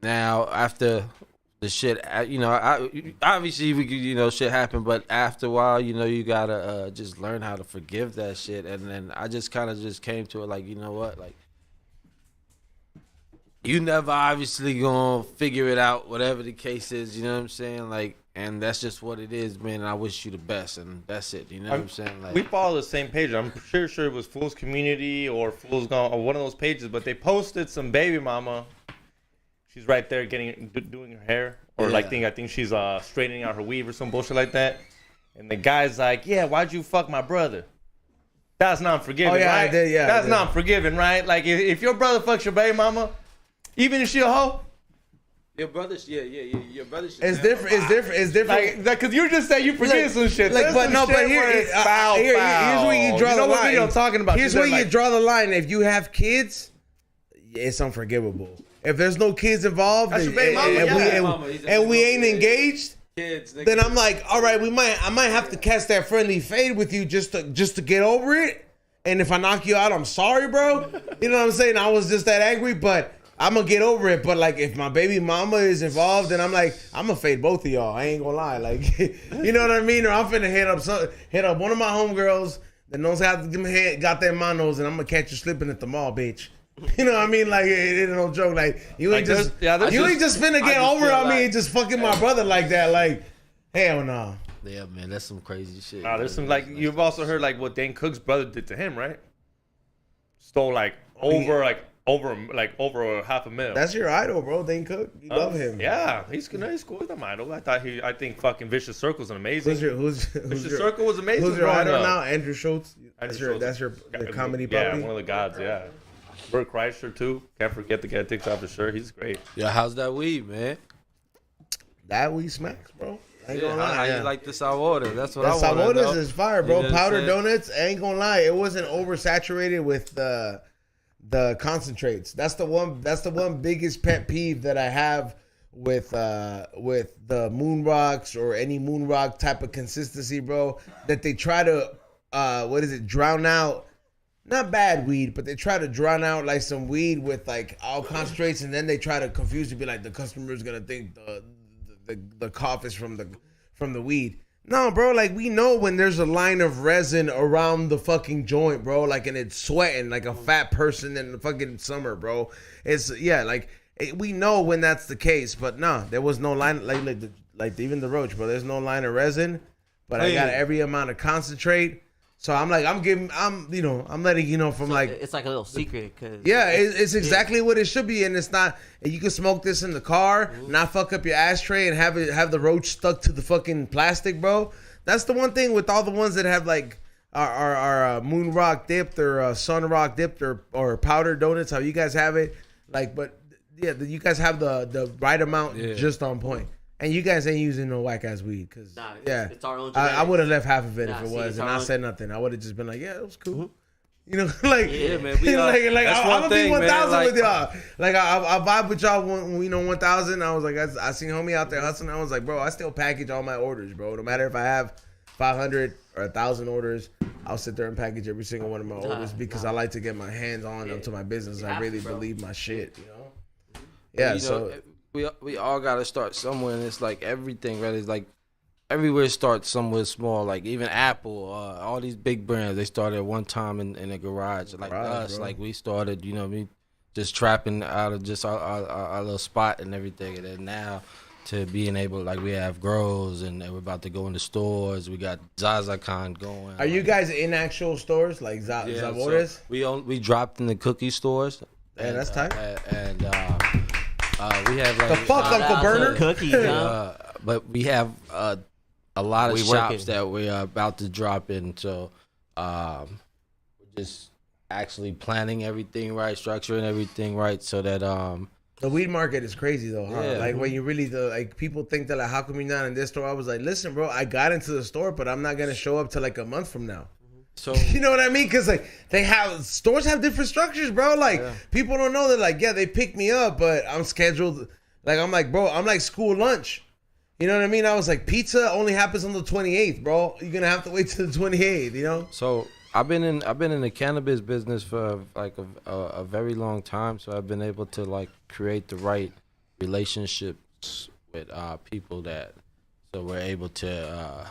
now after the shit, obviously we could, shit happened, but after a while, you gotta just learn how to forgive that shit, and then I just kind of just came to it like, you know what, like you never obviously gonna figure it out, whatever the case is, you know what I'm saying, like. And that's just what it is, man. And I wish you the best, and that's it. You know what I'm saying? Like, we follow the same page. I'm sure it was Fool's Community or Fool's Gone or one of those pages. But they posted some baby mama. She's right there doing her hair, or I think she's straightening out her weave or some bullshit like that. And the guy's like, "Yeah, why'd you fuck my brother? That's not forgiving, right? I did, yeah, that's not forgiving, right? Like if your brother fucks your baby mama, even if she a hoe." Your brother, your brother. It's different. It's different. Like, cause you just said you forget some shit. Like, but here's where you draw the line. I'm talking about. Here's where you draw the line. If you have kids, it's unforgivable. If there's no kids involved, and we ain't engaged, then I'm like, all right, I might have to catch that friendly fade with you just to get over it. And if I knock you out, I'm sorry, bro. You know what I'm saying? I was just that angry, but I'm gonna get over it. But like, if my baby mama is involved, then I'm like, I'm gonna fade both of y'all. I ain't gonna lie, like, you know what I mean? Or I'm finna hit up one of my homegirls that knows how to got their manos, and I'm gonna catch you slipping at the mall, bitch. You know what I mean? Like, it ain't no joke. Like, you ain't just finna get over on me and just fucking my brother like that. Like, hell no. Yeah, man, that's some crazy shit. There's some like you've also heard like what Dane Cook's brother did to him, right? Stole over $500,000. That's your idol, bro. Dane Cook. You love him. Yeah, he's cool with my idol. I think fucking Vicious Circle's an amazing. Vicious Circle was amazing. Who's your idol now? Andrew Schultz. That's your the comedy puppy. Yeah, one of the gods. Yeah. Bert Kreischer too. Can't forget the guy that takes off his shirt. He's great. Yeah, how's that weed, man? That weed smacks, bro. I ain't gonna lie. How yeah. you like the Zabores? That's what The I want to know. Zabores is fire, bro. You know what I'm Powdered saying? donuts, I ain't gonna lie. It wasn't oversaturated with the concentrates. That's the one biggest pet peeve that I have with the moon rocks or any moon rock type of consistency, bro. That they try to drown out, not bad weed, but they try to drown out like some weed with like all concentrates, and then they try to confuse you, be like the customer's gonna think the cough is from the weed. No, bro, like we know when there's a line of resin around the fucking joint, bro, like, and it's sweating like a fat person in the fucking summer, bro. We know when that's the case, but no, there was no line, like even the roach, bro. There's no line of resin, but I got every amount of concentrate. So I'm letting you know from So like it's like a little secret, cause it's exactly what it should be, and it's not. And you can smoke this in the car, not fuck up your ashtray, and have the roach stuck to the fucking plastic, bro. That's the one thing with all the ones that have like are moon rock dipped or sun rock dipped or powdered donuts. How you guys have it, like, but yeah, you guys have the right amount just on point. And you guys ain't using no whack ass weed, cause it's our own. I would have left half of it if it see, was, and I said nothing. I would have just been like, yeah, it was cool. Mm-hmm. You know, like, Yeah, man, we are, I'm gonna be 1,000 man, with y'all. Like, I vibe with y'all when we know 1,000. I was like, I seen homie out there hustling. I was like, bro, I still package all my orders, bro. No matter if I have 500 or 1,000 orders, I'll sit there and package every single one of my orders because I like to get my hands on them to my business. I really believe my shit, you know. Yeah, so. We all gotta start somewhere, and it's like everything, right? It's like everywhere starts somewhere small. Like even Apple, all these big brands, they started at one time in a garage. Like us, bro. Like we started, you know, me just trapping out of just our little spot and everything, and then now to being able, like we have grows, and we're about to go into stores. We got Zazacon going. Are you guys in actual stores like Zabores? So we dropped in the cookie stores. Yeah, that's tight. We have like the fuck, Uncle Burner? Cookies, huh? But we have a lot of We shops working. that we're about to drop in. So we're just actually planning everything right, structuring everything right, so that the weed market is crazy though, huh? Yeah. Like when you really like people think that like, how come you're not in this store? I was like, listen, bro, I got into the store, but I'm not gonna show up till like a month from now. so You know what I mean? Because like stores have different structures, bro. Like people don't know that. Like they pick me up, but I'm scheduled. Like I'm like, bro, I'm like school lunch. You know what I mean? I was like, pizza only happens on the 28th, bro. You're gonna have to wait till the 28th. You know? So I've been in the cannabis business for like a very long time. So I've been able to like create the right relationships with people so we're able to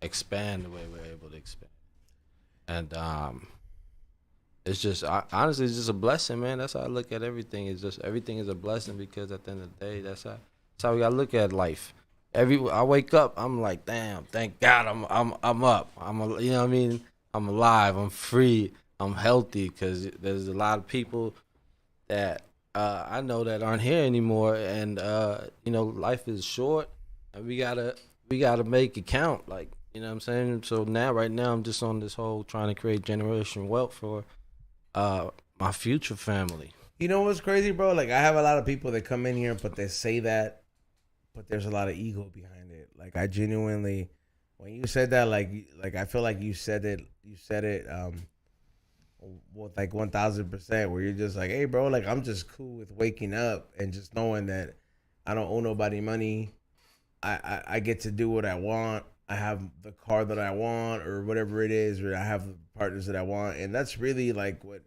expand the way we're able to expand. And it's just honestly, it's just a blessing, man. That's how I look at everything. It's just everything is a blessing because at the end of the day, that's how we gotta look at life. I wake up, I'm like, damn, thank God, I'm up. You know what I mean? I'm alive. I'm free. I'm healthy because there's a lot of people that I know that aren't here anymore, and you know, life is short, and we gotta make it count. Like, you know what I'm saying? So right now, I'm just on this whole trying to create generational wealth for my future family. You know what's crazy, bro? Like I have a lot of people that come in here, but they say that, but there's a lot of ego behind it. Like I genuinely, when you said that, like I feel like you said it with like 1,000%, where you're just like, hey, bro, like I'm just cool with waking up and just knowing that I don't owe nobody money. I get to do what I want. I have the car that I want or whatever it is, or I have the partners that I want. And that's really like what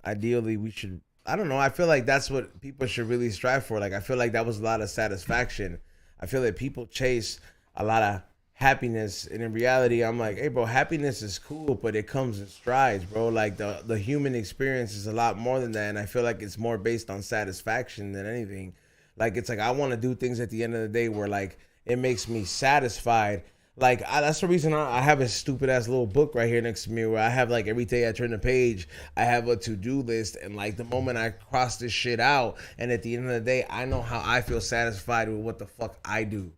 ideally we should, I don't know. I feel like that's what people should really strive for. Like, I feel like that was a lot of satisfaction. I feel that people chase a lot of happiness. And in reality, I'm like, hey, bro, happiness is cool, but it comes in strides, bro. Like the human experience is a lot more than that. And I feel like it's more based on satisfaction than anything. Like, it's like, I want to do things at the end of the day where like, it makes me satisfied. Like, that's the reason I have a stupid ass little book right here next to me where I have like every day I turn the page, I have a to-do list. And like the moment I cross this shit out, and at the end of the day, I know how I feel satisfied with what the fuck I do.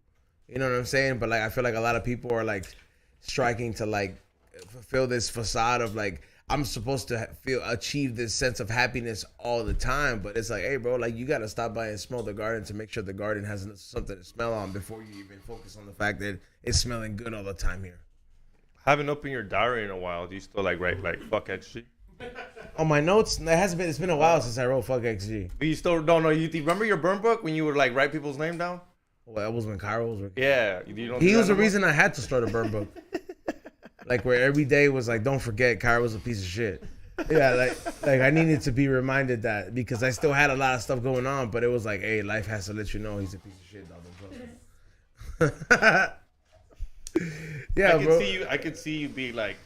You know what I'm saying? But like, I feel like a lot of people are like striking to like fulfill this facade of like, I'm supposed to achieve this sense of happiness all the time, but it's like, hey, bro, like you gotta stop by and smell the garden to make sure the garden has something to smell on before you even focus on the fact that it's smelling good all the time here. Haven't opened your diary in a while. Do you still like write like fuck XG? On my notes, it's been a while since I wrote fuck XG. But you still don't know. You remember your burn book when you would like write people's name down? Well, that was when Cairo was. Yeah, you don't. He was the reason I had to start a burn book. Like where every day was like, don't forget, Cairo was a piece of shit. Yeah, like I needed to be reminded that because I still had a lot of stuff going on, but it was like, hey, life has to let you know he's a piece of shit, dog. Don't trust him. Yeah, bro. I could see you be like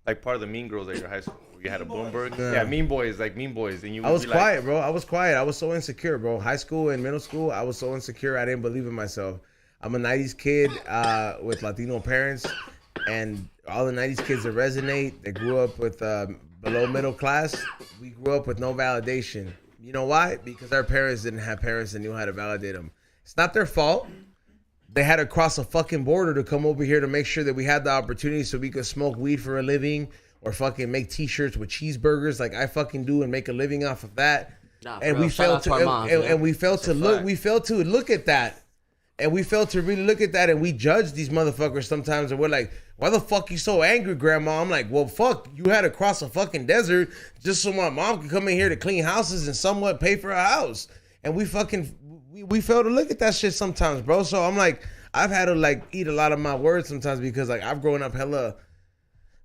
part of the mean girls at your high school. Where you had a Bloomberg. Yeah, mean boys, and you. I was quiet, bro. I was quiet. I was so insecure, bro. High school and middle school, I was so insecure. I didn't believe in myself. I'm a '90s kid with Latino parents. And all the 90s kids that resonate, that grew up with below middle class, we grew up with no validation. You know why? Because our parents didn't have parents that knew how to validate them. It's not their fault. They had to cross a fucking border to come over here to make sure that we had the opportunity so we could smoke weed for a living or fucking make t-shirts with cheeseburgers like I fucking do and make a living off of that. And we failed to look at that. And we failed to really look at that, and we judge these motherfuckers sometimes, and we're like, why the fuck you so angry, grandma? I'm like, well, fuck, you had to cross a fucking desert just so my mom could come in here to clean houses and somewhat pay for a house. And we fail to look at that shit sometimes, bro. So I'm like, I've had to like eat a lot of my words sometimes because like I've grown up hella,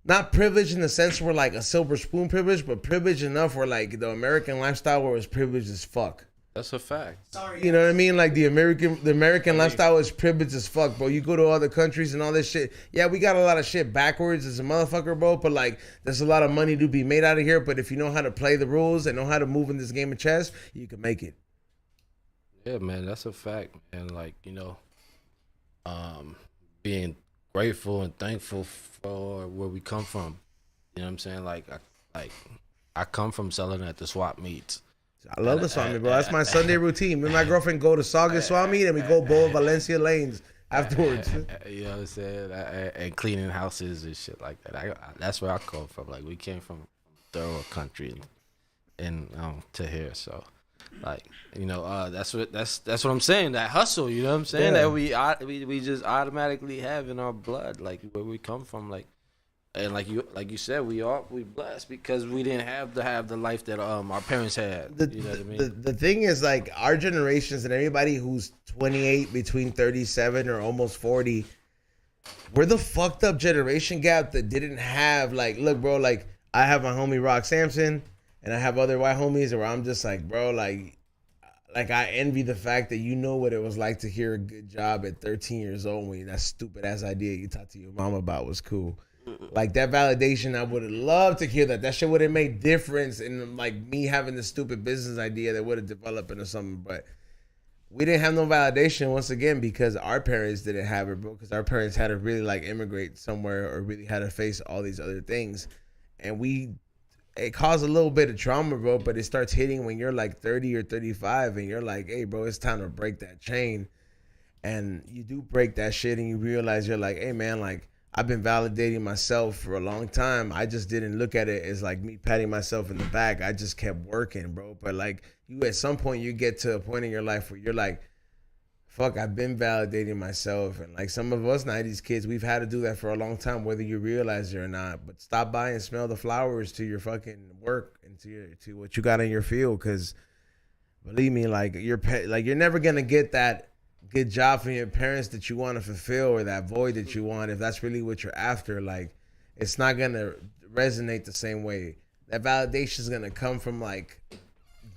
not privileged in the sense where like a silver spoon privilege, but privileged enough where like the American lifestyle where it's privileged as fuck. That's a fact. Sorry, you know what I mean? Like the American lifestyle is privileged as fuck, bro. You go to other countries and all this shit. Yeah, we got a lot of shit backwards as a motherfucker, bro. But like, there's a lot of money to be made out of here. But if you know how to play the rules and know how to move in this game of chess, you can make it. Yeah, man, that's a fact, man. Like, being grateful and thankful for where we come from. You know what I'm saying? Like I come from selling at the swap meets. I love the swap meet, bro. That's my Sunday routine. Me and my girlfriend go to Saugus swap meet and we go bowl Valencia lanes afterwards. You know what I'm saying? And cleaning houses and shit like that. That's where I come from. Like we came from third country and to here. So like, that's what I'm saying. That hustle, you know what I'm saying? Yeah. That we just automatically have in our blood, like where we come from, like. And like you said, we blessed because we didn't have to have the life that our parents had. You know what I mean? The thing is, like, our generations and everybody who's 28, between 37 or almost 40, we're the fucked up generation gap that didn't have, like, look, bro, like, I have my homie Rock Sampson and I have other white homies where I'm just like, bro, like I envy the fact that you know what it was like to hear a good job at 13 years old when that stupid ass idea you talked to your mom about was cool. Like that validation, I would have loved to hear that. That shit would have made difference in like me having the stupid business idea that would have developed into something. But we didn't have no validation once again because our parents didn't have it, bro. Because our parents had to really like immigrate somewhere or really had to face all these other things, and it caused a little bit of trauma, bro. But it starts hitting when you're like 30 or 35, and you're like, hey, bro, it's time to break that chain. And you do break that shit, and you realize you're like, hey, man, like. I've been validating myself for a long time. I just didn't look at it as like me patting myself in the back. I just kept working, bro. But like you, at some point, you get to a point in your life where you're like, fuck, I've been validating myself. And like some of us 90s kids, we've had to do that for a long time, whether you realize it or not. But stop by and smell the flowers to your fucking work and to what you got in your field. Because believe me, like you're never going to get that good job from your parents that you want to fulfill or that void that you want. If that's really what you're after, like it's not gonna resonate the same way. That validation is gonna come from like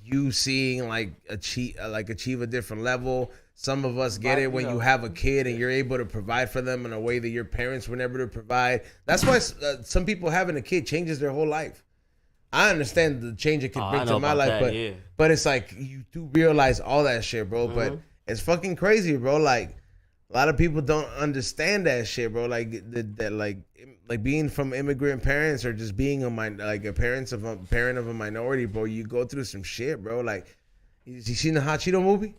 you seeing like achieve a different level. Some of us get it when you have a kid and you're able to provide for them in a way that your parents were never to provide. That's why some people having a kid changes their whole life. I understand the change it can bring to my life, but it's like you do realize all that shit, bro. Mm-hmm. But it's fucking crazy, bro. Like a lot of people don't understand that shit, bro. Like that, like being from immigrant parents or just being a parent of a minority, bro. You go through some shit, bro. Like, you seen the Hot Cheeto movie?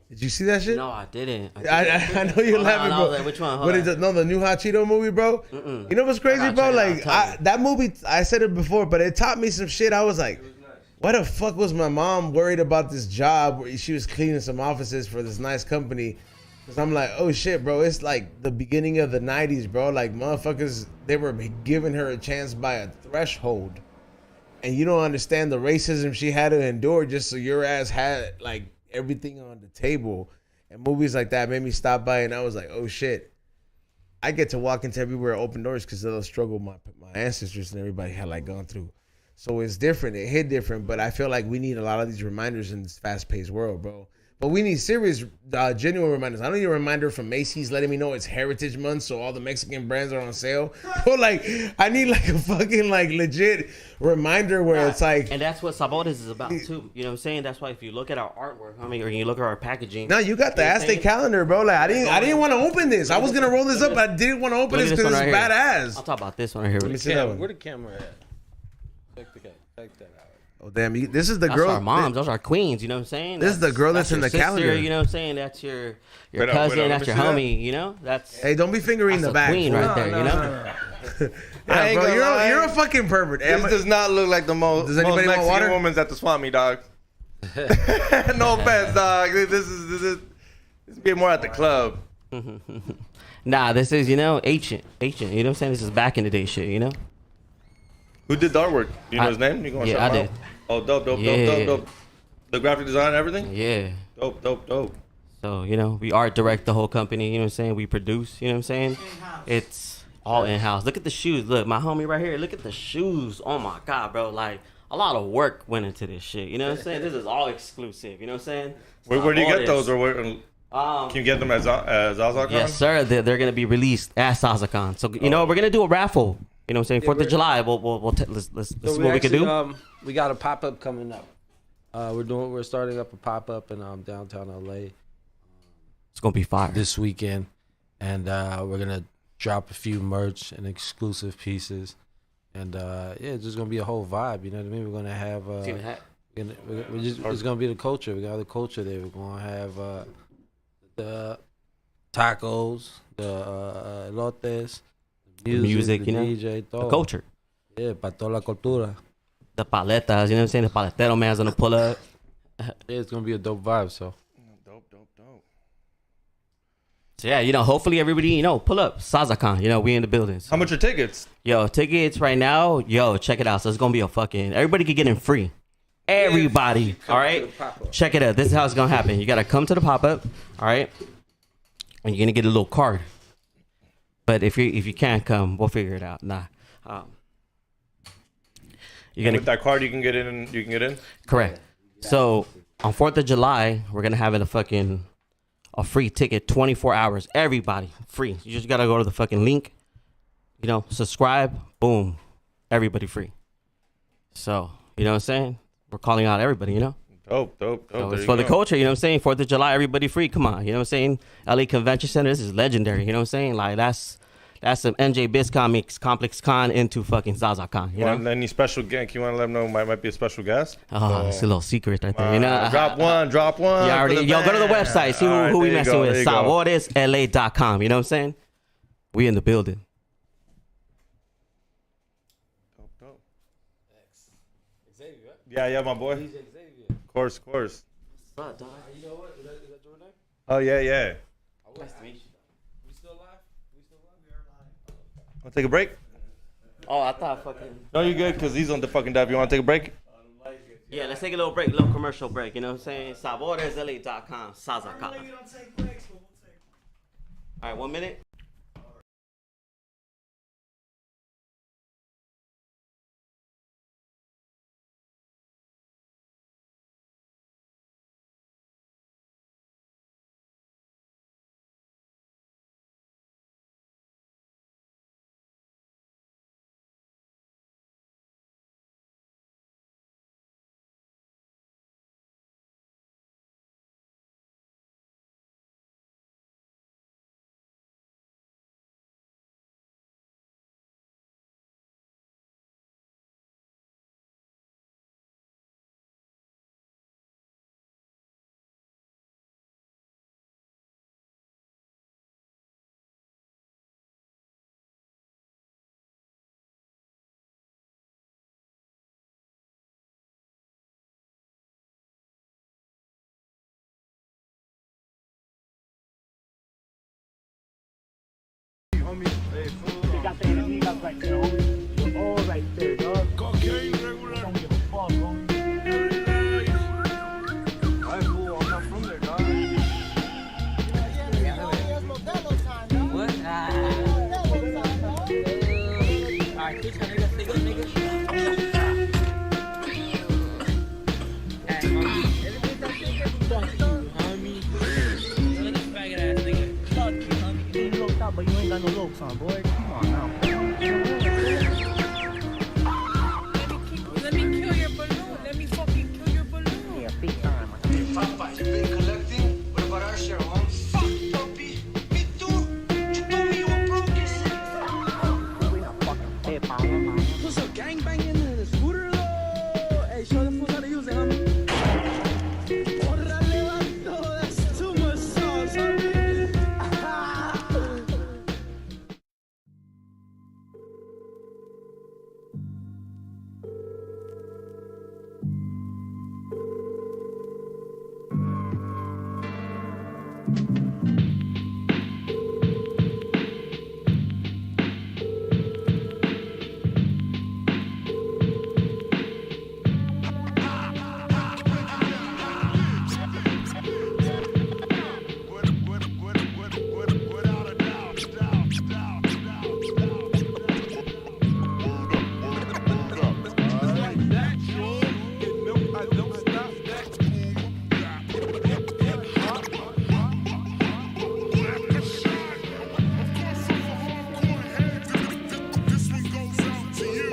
Did you see that shit? No, I didn't. I know you're laughing, bro. Like, which one? But it's the new Hot Cheeto movie, bro. You know what's crazy, bro? Like that movie, I said it before, but it taught me some shit. I was like, why the fuck was my mom worried about this job where she was cleaning some offices for this nice company? Because I'm like, oh shit, bro. It's like the beginning of the 90s, bro. Like motherfuckers, they were giving her a chance by a threshold. And you don't understand the racism she had to endure just so your ass had like everything on the table. And movies like that made me stop by, and I was like, oh shit, I get to walk into everywhere open doors because of the struggle my ancestors and everybody had like gone through. So it's different, it hit different, but I feel like we need a lot of these reminders in this fast-paced world, bro. But we need serious, genuine reminders. I don't need a reminder from Macy's letting me know it's Heritage Month, so all the Mexican brands are on sale. But like, I need like a fucking like legit reminder where it's like. And that's what Zabores is about too. You know what I'm saying? That's why if you look at our artwork, or you look at our packaging. No, you got the Aztec calendar, bro. Like I didn't want to open this. I was gonna roll this up, but I didn't want to open this because it's badass. I'll talk about this one right here. Let me see that one. Where the camera at? Check that out. Oh damn! This is the That's girl. our moms. Those are queens. You know what I'm saying? This is the girl that's in the sister, calendar. You know what I'm saying? That's your cousin. That's your homie. You know? That's. Hey, don't be fingering the back. Queen right there. You know? Yeah, ain't bro, gonna lie. you're a fucking pervert. This does not look like the most Mexican water? woman's at the swap meet, dog. No offense, dog. This is be more at the club. Nah, this is ancient. You know what I'm saying? This is back in the day shit. You know? Who did the artwork? Do you know his name? You gonna Yeah, I did. Oh, dope. The graphic design and everything? Yeah. Dope. So, we art direct the whole company, you know what I'm saying? We produce, you know what I'm saying? In-house. It's all in-house. Look at the shoes. Look, my homie right here. Look at the shoes. Oh, my God, bro. Like, a lot of work went into this shit. You know what I'm saying? This is all exclusive. You know what I'm saying? Where do you get those? Or where, Can you get them at Zazacon? Yes, sir. They're going to be released at Zazacon. So, we're going to do a raffle. You know what I'm saying? 4th of July. Let's see what we can do. We got a pop-up coming up. We're starting up a pop-up in downtown LA. It's going to be fire. This weekend. And we're going to drop a few merch and exclusive pieces. And it's just going to be a whole vibe. You know what I mean? We're going to have... See the hat? It's going to be the culture. We got the culture there. We're going to have the tacos, the elotes, the music, the you know? DJ, todo. The culture. Yeah, para toda la cultura. The paletas, you know what I'm saying? The paletero man's going to pull up. Yeah, it's going to be a dope vibe, so. Dope. So yeah, hopefully everybody, pull up. Zazacon, we in the buildings. How much are tickets? Yo, tickets right now, check it out. So it's going to be everybody can get in free. Everybody, all right? Check it out. This is how it's going to happen. You got to come to the pop-up, all right? And you're going to get a little card. But if you can't come, we'll figure it out. Nah. With that card, you can get in. Correct. So on 4th of July, we're gonna have a free ticket, 24 hours. Everybody free. You just gotta go to the fucking link. Subscribe. Boom. Everybody free. So you know what I'm saying? We're calling out everybody. Dope. So it's for the culture. You know what I'm saying? 4th of July, everybody free. Come on. You know what I'm saying? LA Convention Center. This is legendary. You know what I'm saying? Like that's some NJ Biz Comics Complex Con into fucking Zazacon. You know? Any special guest? You want to let them know might be a special guest? Oh, it's a little secret right there. Drop one. You already, go to the website. See who we messing with. SaboresLA.com. You know what I'm saying? We in the building. Dope. Yeah, my boy. Xavier. Of course. What's up, dog? You know what? Is that your name? Oh, yeah. Nice to meet you. We still live? Want to take a break? Oh, I thought fucking... No, you're good, because he's on the fucking dive. You want to take a break? Yeah, let's take a little break, a little commercial break. You know what I'm saying? SaboresLA.com. Zazacon. Normally we don't take breaks, but we'll take one. All right, 1 minute. right there, homie. You're all right there, dog. Cocaine regular. Don't give a fuck, homie. Alright, fool. I'm not from there, dog. What? Alright, bitch, nigga, nigga. Hey, homie. Everything that nigga, fuck you, homie. Look at this faggot ass nigga. Fuck you, homie. You ain't looked out, but you ain't got no looks on, boy. Come on now. Let me kill your balloon. Let me fucking kill your balloon. Yeah, big time. Papa, you been collecting? What about our share, huh? Fuck, puppy. Me too. You told me you were broke. We not fucking pay power, man. Put some gangbanging in the scooter, though. Hey, show the fools how to use it, homie. Órale, vato. That's too much sauce, homie. Without a doubt. Like that, sure. You know I don't stop that. This one goes out to you.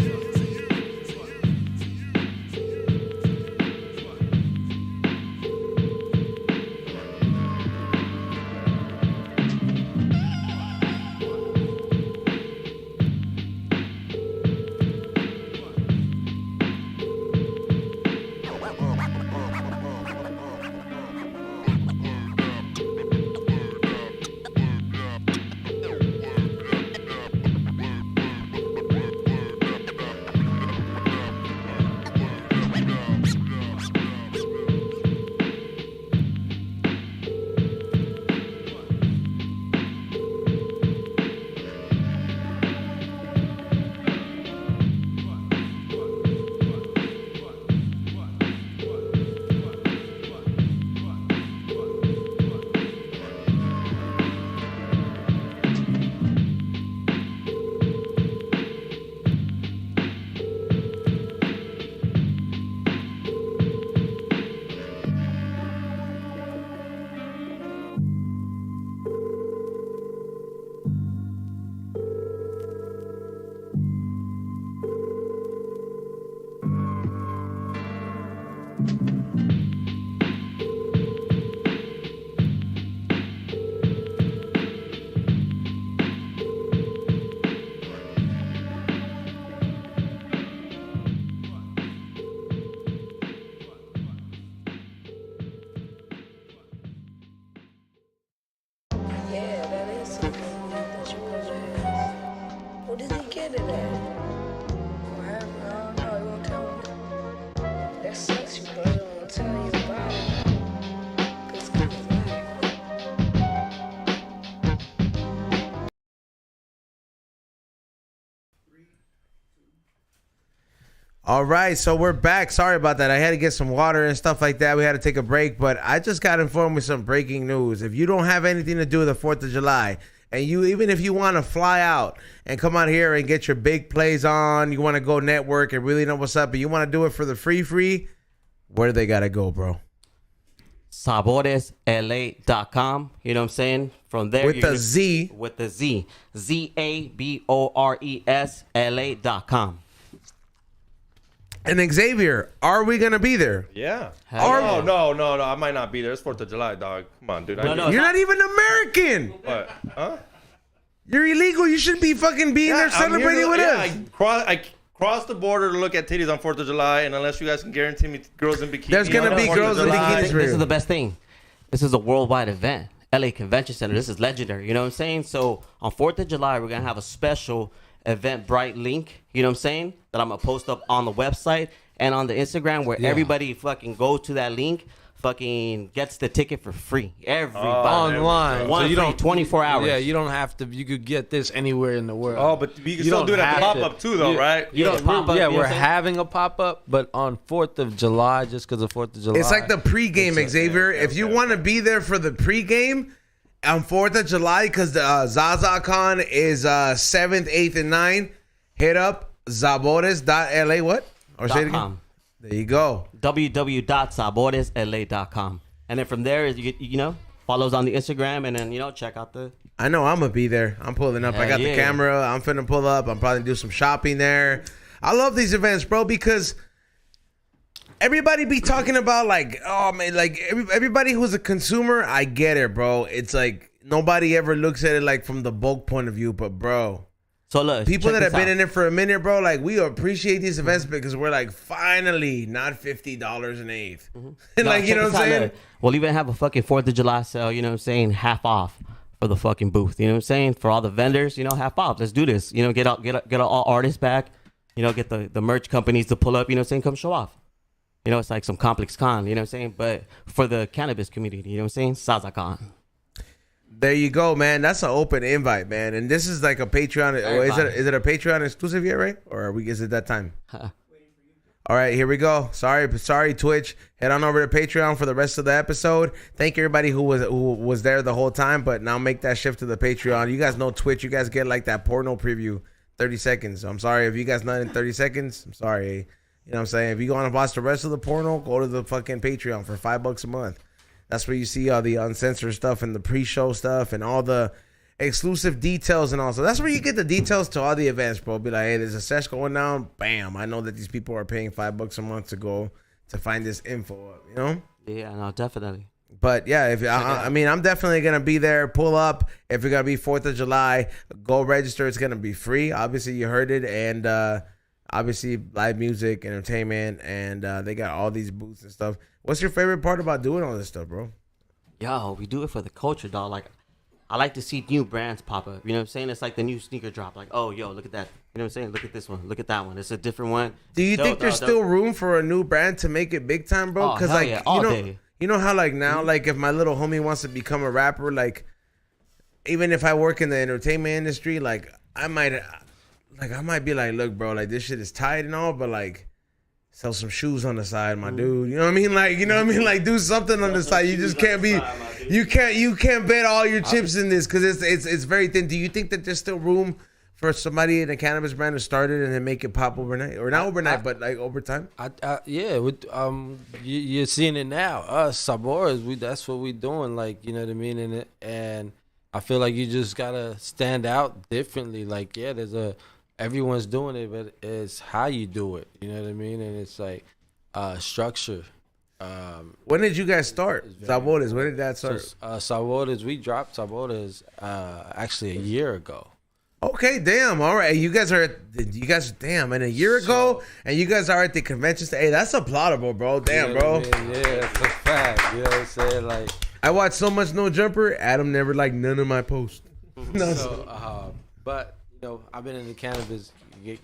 Yeah, that is something that you supposed to ask. What does he get it at? Whatever, I don't know. He won't tell me. That sucks, you brother. I won't tell you about it. 'Cause it's coming back. All right, so we're back. Sorry about that. I had to get some water and stuff like that. We had to take a break, but I just got informed with some breaking news. If you don't have anything to do with the 4th of July, and you, even if you want to fly out and come out here and get your big plays on, you want to go network and really know what's up, but you want to do it for the free, where do they got to go, bro? ZaboresLA.com. You know what I'm saying? From there, With the Z. With the Z. ZABORES LA.com. And Xavier, are we going to be there? Yeah. Hell Oh, yeah. no. I might not be there. It's 4th of July, dog. Come on, dude. No, no. You're not even American. What? Huh? You're illegal. You should be fucking being there I'm here celebrating to- with yeah, us. I crossed the border to look at titties on 4th of July, and unless you guys can guarantee me girls in bikinis. There's gonna on be 4th of girls in July- bikinis. This is the best thing. This is a worldwide event. LA Convention Center. This is legendary. You know what I'm saying? So on 4th of July, we're going to have a special Eventbrite link. You know what I'm saying? That I'm going to post up on the website and on the Instagram where everybody fucking go to that link. fucking gets the ticket for free. Everybody. Online. One So you free, don't 24 hours. Yeah, you don't have to. You could get this anywhere in the world. Oh, but you can still do it at the pop-up too, though, right? You know, pop-up, yeah, you know we're what I'm saying? having a pop-up, but on 4th of July, just because of 4th of July. It's like the pregame, Xavier. If you want to be there for the pregame on 4th of July, because the ZAZAcon is 7th, 8th, and 9th, hit up Zabores.la. What? Or say it again? .com. There you go. www.zaboresla.com. And then from there, you know, follows on the Instagram, and then, you know, check out the... I know I'm going to be there. I'm pulling up. I Hell got the yeah. camera. I'm finna pull up. I'm probably do some shopping there. I love these events, bro, because everybody be talking about like, oh man, like everybody who's a consumer, I get it, bro. It's like nobody ever looks at it like from the bulk point of view, but bro, So look, people check that have this been out. in it for a minute, bro, like we appreciate these events because we're like, finally, not $50 an eighth. And No, like, you check know what this I'm out, saying? look. We'll even have a fucking 4th of July sale, you know what I'm saying? Half off for the fucking booth, you know what I'm saying? For all the vendors, you know, half off. Let's do this. You know, get all artists back. You know, get the merch companies to pull up, you know what I'm saying? Come show off. You know, it's like some complex con, you know what I'm saying? But for the cannabis community, you know what I'm saying? Zazacon. There you go, man. That's an open invite, man. And this is like a Patreon. Is it a Patreon exclusive yet, right? Or is it that time? All right, here we go. Sorry, Twitch. Head on over to Patreon for the rest of the episode. Thank everybody who was there the whole time, but now make that shift to the Patreon. You guys know Twitch. You guys get like that porno preview, 30 seconds. I'm sorry if you guys not in 30 seconds. I'm sorry. You know what I'm saying? If you want to watch the rest of the porno, go to the fucking Patreon for $5 a month. That's where you see all the uncensored stuff and the pre-show stuff and all the exclusive details and all. So that's where you get the details to all the events, bro. Be like, hey, there's a sesh going down. Bam. I know that these people are paying $5 a month to go to find this info up, you know? Yeah, no, definitely. But yeah, if I mean, I'm definitely gonna be there. Pull up if you're gonna be 4th of July. Go register. It's gonna be free. Obviously, you heard it, and obviously live music, entertainment, and they got all these booths and stuff. What's your favorite part about doing all this stuff, bro? Yo, we do it for the culture, dog. Like, I like to see new brands pop up. You know what I'm saying? It's like the new sneaker drop. Like, oh, yo, look at that. You know what I'm saying? Look at this one. Look at that one. It's a different one. Do you think there's Dope. still room for a new brand to make it big time, bro? Oh, hell yeah, all day. You know how like now, like if my little homie wants to become a rapper, like even if I work in the entertainment industry, like I might be like, look, bro, like this shit is tight and all, but like sell some shoes on the side, my dude. You know what I mean? Like, you know what I mean? Like do something on the side. You just can't be, you can't bet all your chips in this because it's very thin. Do you think that there's still room for somebody in a cannabis brand to start it and then make it pop overnight, or not overnight, but like over time? Yeah, you're seeing it now. Us Zabores, that's what we doing. Like, you know what I mean? And I feel like you just gotta stand out differently. Like, yeah, everyone's doing it, but it's how you do it. You know what I mean? And it's like structure. When did you guys start? Zabores, when did that start? Zabores, we dropped Zabores actually a year ago. Okay, damn. All right, you guys damn, and a year ago, and you guys are at the convention. Hey, that's applaudable, bro. Damn, You know bro. what I mean? Yeah, it's a fact. You know what I'm saying? Like, I watched so much No Jumper. Adam never liked none of my posts. No, so, but you know, I've been in the cannabis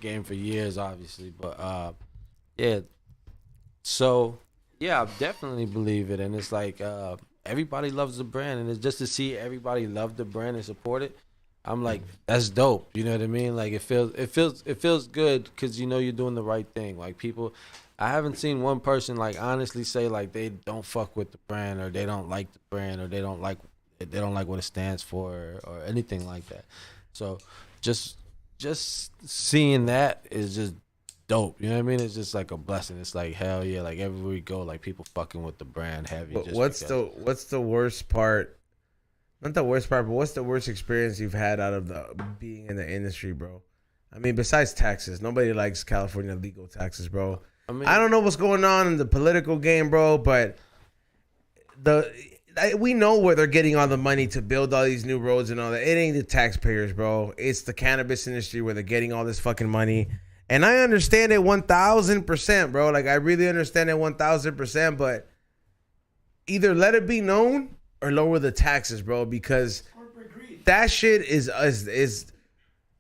game for years, obviously. But yeah, so yeah, I definitely believe it, and it's like everybody loves the brand, and it's just to see everybody love the brand and support it. I'm like, that's dope. You know what I mean? Like it feels good because you know you're doing the right thing. Like people, I haven't seen one person like honestly say like they don't fuck with the brand or they don't like the brand or they don't like what it stands for or anything like that. So just seeing that is just dope. You know what I mean? It's just like a blessing. It's like hell yeah. Like everywhere we go, like people fucking with the brand heavy. but what's the worst part? Not the worst part, but what's the worst experience you've had out of being in the industry, bro? I mean, besides taxes, nobody likes California legal taxes, bro. I don't know what's going on in the political game, bro, but we know where they're getting all the money to build all these new roads and all that. It ain't the taxpayers, bro. It's the cannabis industry where they're getting all this fucking money. And I understand it 1,000%, bro. Like, I really understand it 1,000%, but either let it be known or lower the taxes, bro, because that shit is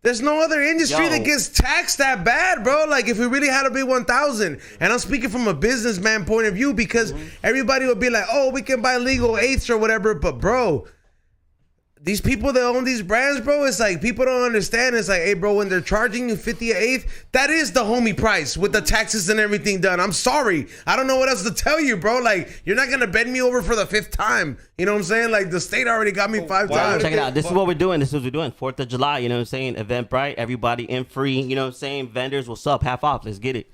There's no other industry that gets taxed that bad, bro. Like, if we really had to be 1,000, and I'm speaking from a businessman point of view, because everybody would be like, oh, we can buy legal eighths or whatever. But, bro, these people that own these brands, bro, it's like people don't understand. It's like, hey, bro, when they're charging you 50 an eighth, that is the homie price with the taxes and everything done. I'm sorry. I don't know what else to tell you, bro. Like, you're not going to bend me over for the 5th time. You know what I'm saying? Like, the state already got me 5 times. Check it out. This is what we're doing. 4th of July, you know what I'm saying? Eventbrite, everybody in free, you know what I'm saying? Vendors, what's up? Half off. Let's get it.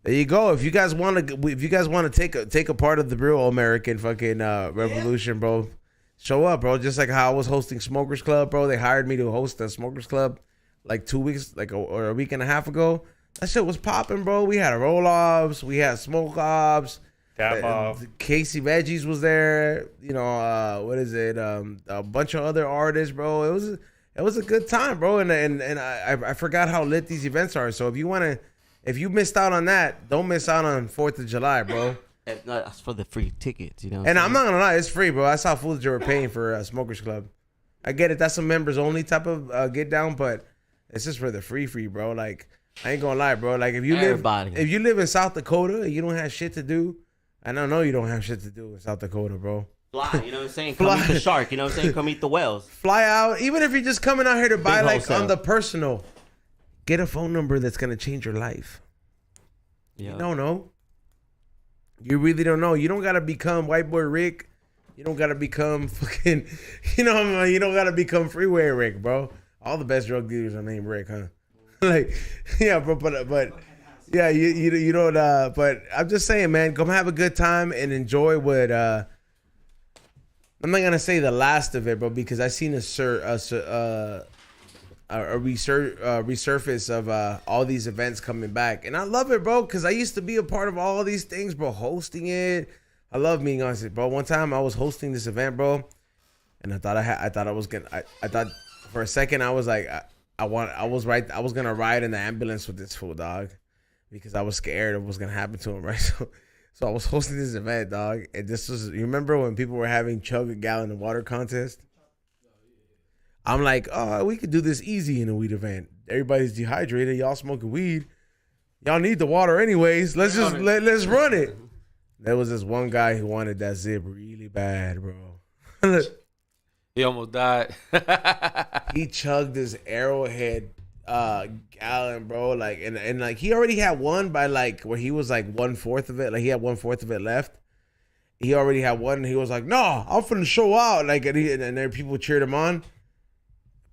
There you go. If you guys want to take a part of the real American fucking revolution, bro, show up, bro. Just like how I was hosting Smokers Club, bro. They hired me to host a Smokers Club like 2 weeks, or a week and a half ago. That shit was popping, bro. We had roll-offs. We had smoke-offs. Tap-off. Casey Veggies was there. You know, what is it? A bunch of other artists, bro. It was a good time, bro. And I forgot how lit these events are. So if you missed out on that, don't miss out on 4th of July, bro. That's for the free tickets, you know. And I'm not gonna lie, it's free, bro. I saw fools that were paying for a Smokers Club. I get it, that's a members only type of get down, but it's just for the free, bro. Like, I ain't gonna lie, bro. Like, if you live in South Dakota and you don't have shit to do, I don't know you don't have shit to do in South Dakota, bro. Fly, you know what I'm saying? Come eat the shark, you know what I'm saying? Come eat the whales. Fly out, even if you're just coming out here to buy, like, wholesale. on the personal. Get a phone number that's gonna change your life. Yeah. You don't know. You really don't know. You don't gotta become White Boy Rick. You don't gotta become fucking, you don't gotta become Freeway Rick, bro. All the best drug dealers are named Rick, huh? Like, yeah, bro, but yeah, you don't. But I'm just saying, man, come have a good time and enjoy what. I'm not gonna say the last of it, bro, because I seen a resurface of all these events coming back, and I love it, bro, because I used to be a part of all these things, bro, hosting it. I love being on it, bro. One time I was hosting this event, bro, and I thought for a second I was like, I was gonna ride in the ambulance with this fool, dog, because I was scared of what's gonna happen to him, right? So I was hosting this event, dog, and you remember when people were having chug a gallon of water contest? I'm like, oh, we could do this easy in a weed event. Everybody's dehydrated. Y'all smoking weed. Y'all need the water anyways. Let's run it. There was this one guy who wanted that zip really bad, bro. He almost died. He chugged this Arrowhead gallon, bro. Like, and like he already had one by like where he was like 1/4 of it. Like he had 1/4 of it left. He already had one. And he was like, no, I'm finna show out. Like, and there people cheered him on.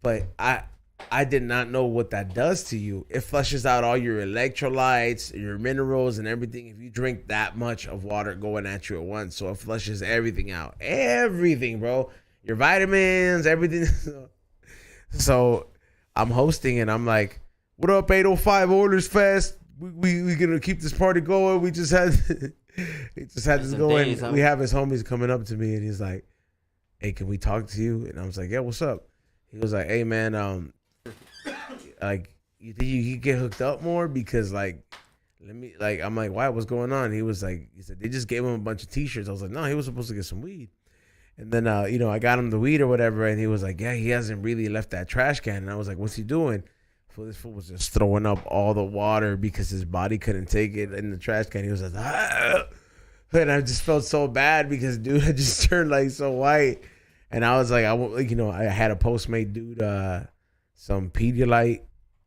But I did not know what that does to you. It flushes out all your electrolytes, your minerals, and everything. If you drink that much of water going at you at once, so it flushes everything out, everything, bro. Your vitamins, everything. So I'm hosting, and I'm like, "What up, 805 Orders Fest? We gonna keep this party going. We just had this going. Days, huh? We have his homies coming up to me, and he's like, "Hey, can we talk to you?" And I was like, "Yeah, what's up?" He was like, "Hey, man, like, you think you could get hooked up more? Because, like, I'm like, why? What's going on?" He said, they just gave him a bunch of T-shirts. I was like, no, he was supposed to get some weed. And then, I got him the weed or whatever, and he was like, yeah, he hasn't really left that trash can. And I was like, what's he doing? So this fool was just throwing up all the water because his body couldn't take it in the trash can. He was like, ah. And I just felt so bad because, dude, I just turned, like, so white. And I was like, I had a Postmate dude, some Pedialyte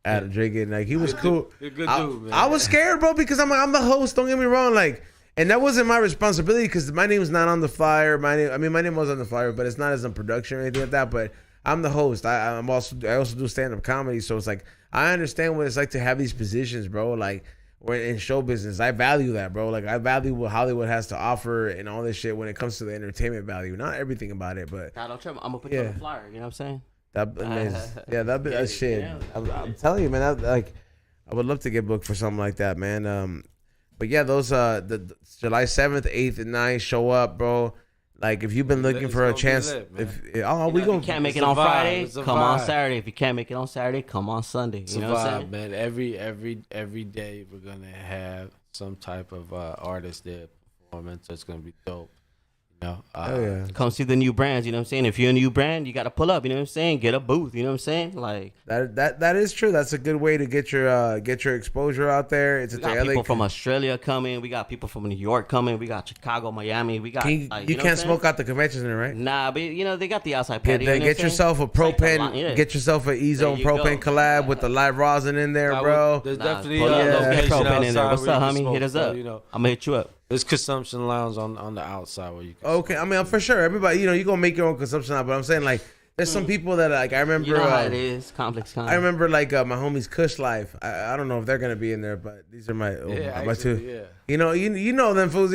out of drinking. Like, he was cool. You're a good dude, man. I was scared, bro, because I'm the host. Don't get me wrong. Like, and that wasn't my responsibility because my name's not on the flyer. My name was on the flyer, but it's not as in production or anything like that. But I'm the host. I also do stand-up comedy. So it's like, I understand what it's like to have these positions, bro. Like, we're in show business. I value that, bro. Like, I value what Hollywood has to offer and all this shit when it comes to the entertainment value. Not everything about it, but Nah, don't trip. I'm gonna put you on the flyer. You know what I'm saying? That shit. Yeah. I'm telling you, man. I would love to get booked for something like that, man. But yeah, those the July 7th, 8th, and 9th, show up, bro. Like, if you've been looking for a chance, If you can't make it on Friday, come on Saturday. If you can't make it on Saturday, come on Sunday. You know what I'm saying? Man. Every day we're gonna have some type of artist there performance. That's gonna be dope. know, yeah. Come see the new brands, you know what I'm saying? If you're a new brand, you got to pull up, you know what I'm saying? Get a booth, you know what I'm saying? Like, That is true. That's a good way to get your exposure out there. It's we got people from Australia coming. We got people from New York coming. We got Chicago, Miami. We got you know can't what I'm smoke saying? out the convention center, right? Nah, but you know they got the outside patio. Then you know get what I'm yourself a saying? It's like propane. the line, yeah. Get yourself an E-Zone There you go. propane collab Yeah. with the live rosin in there, I bro. would- There's Nah, definitely pull up, a let's get location propane in there. outside What's where up, you can homie? smoke, Hit us so, up. you know, I'm gonna hit you up. there's consumption lounge on the outside where you can. Okay, I mean, for sure, everybody, you gonna make your own consumption out, but I'm saying like, there's some people that like I remember. You know how it is. Complex con. I remember like my homies Kush Life. I don't know if they're gonna be in there, but these are my my two. Yeah. You know, you know them fools.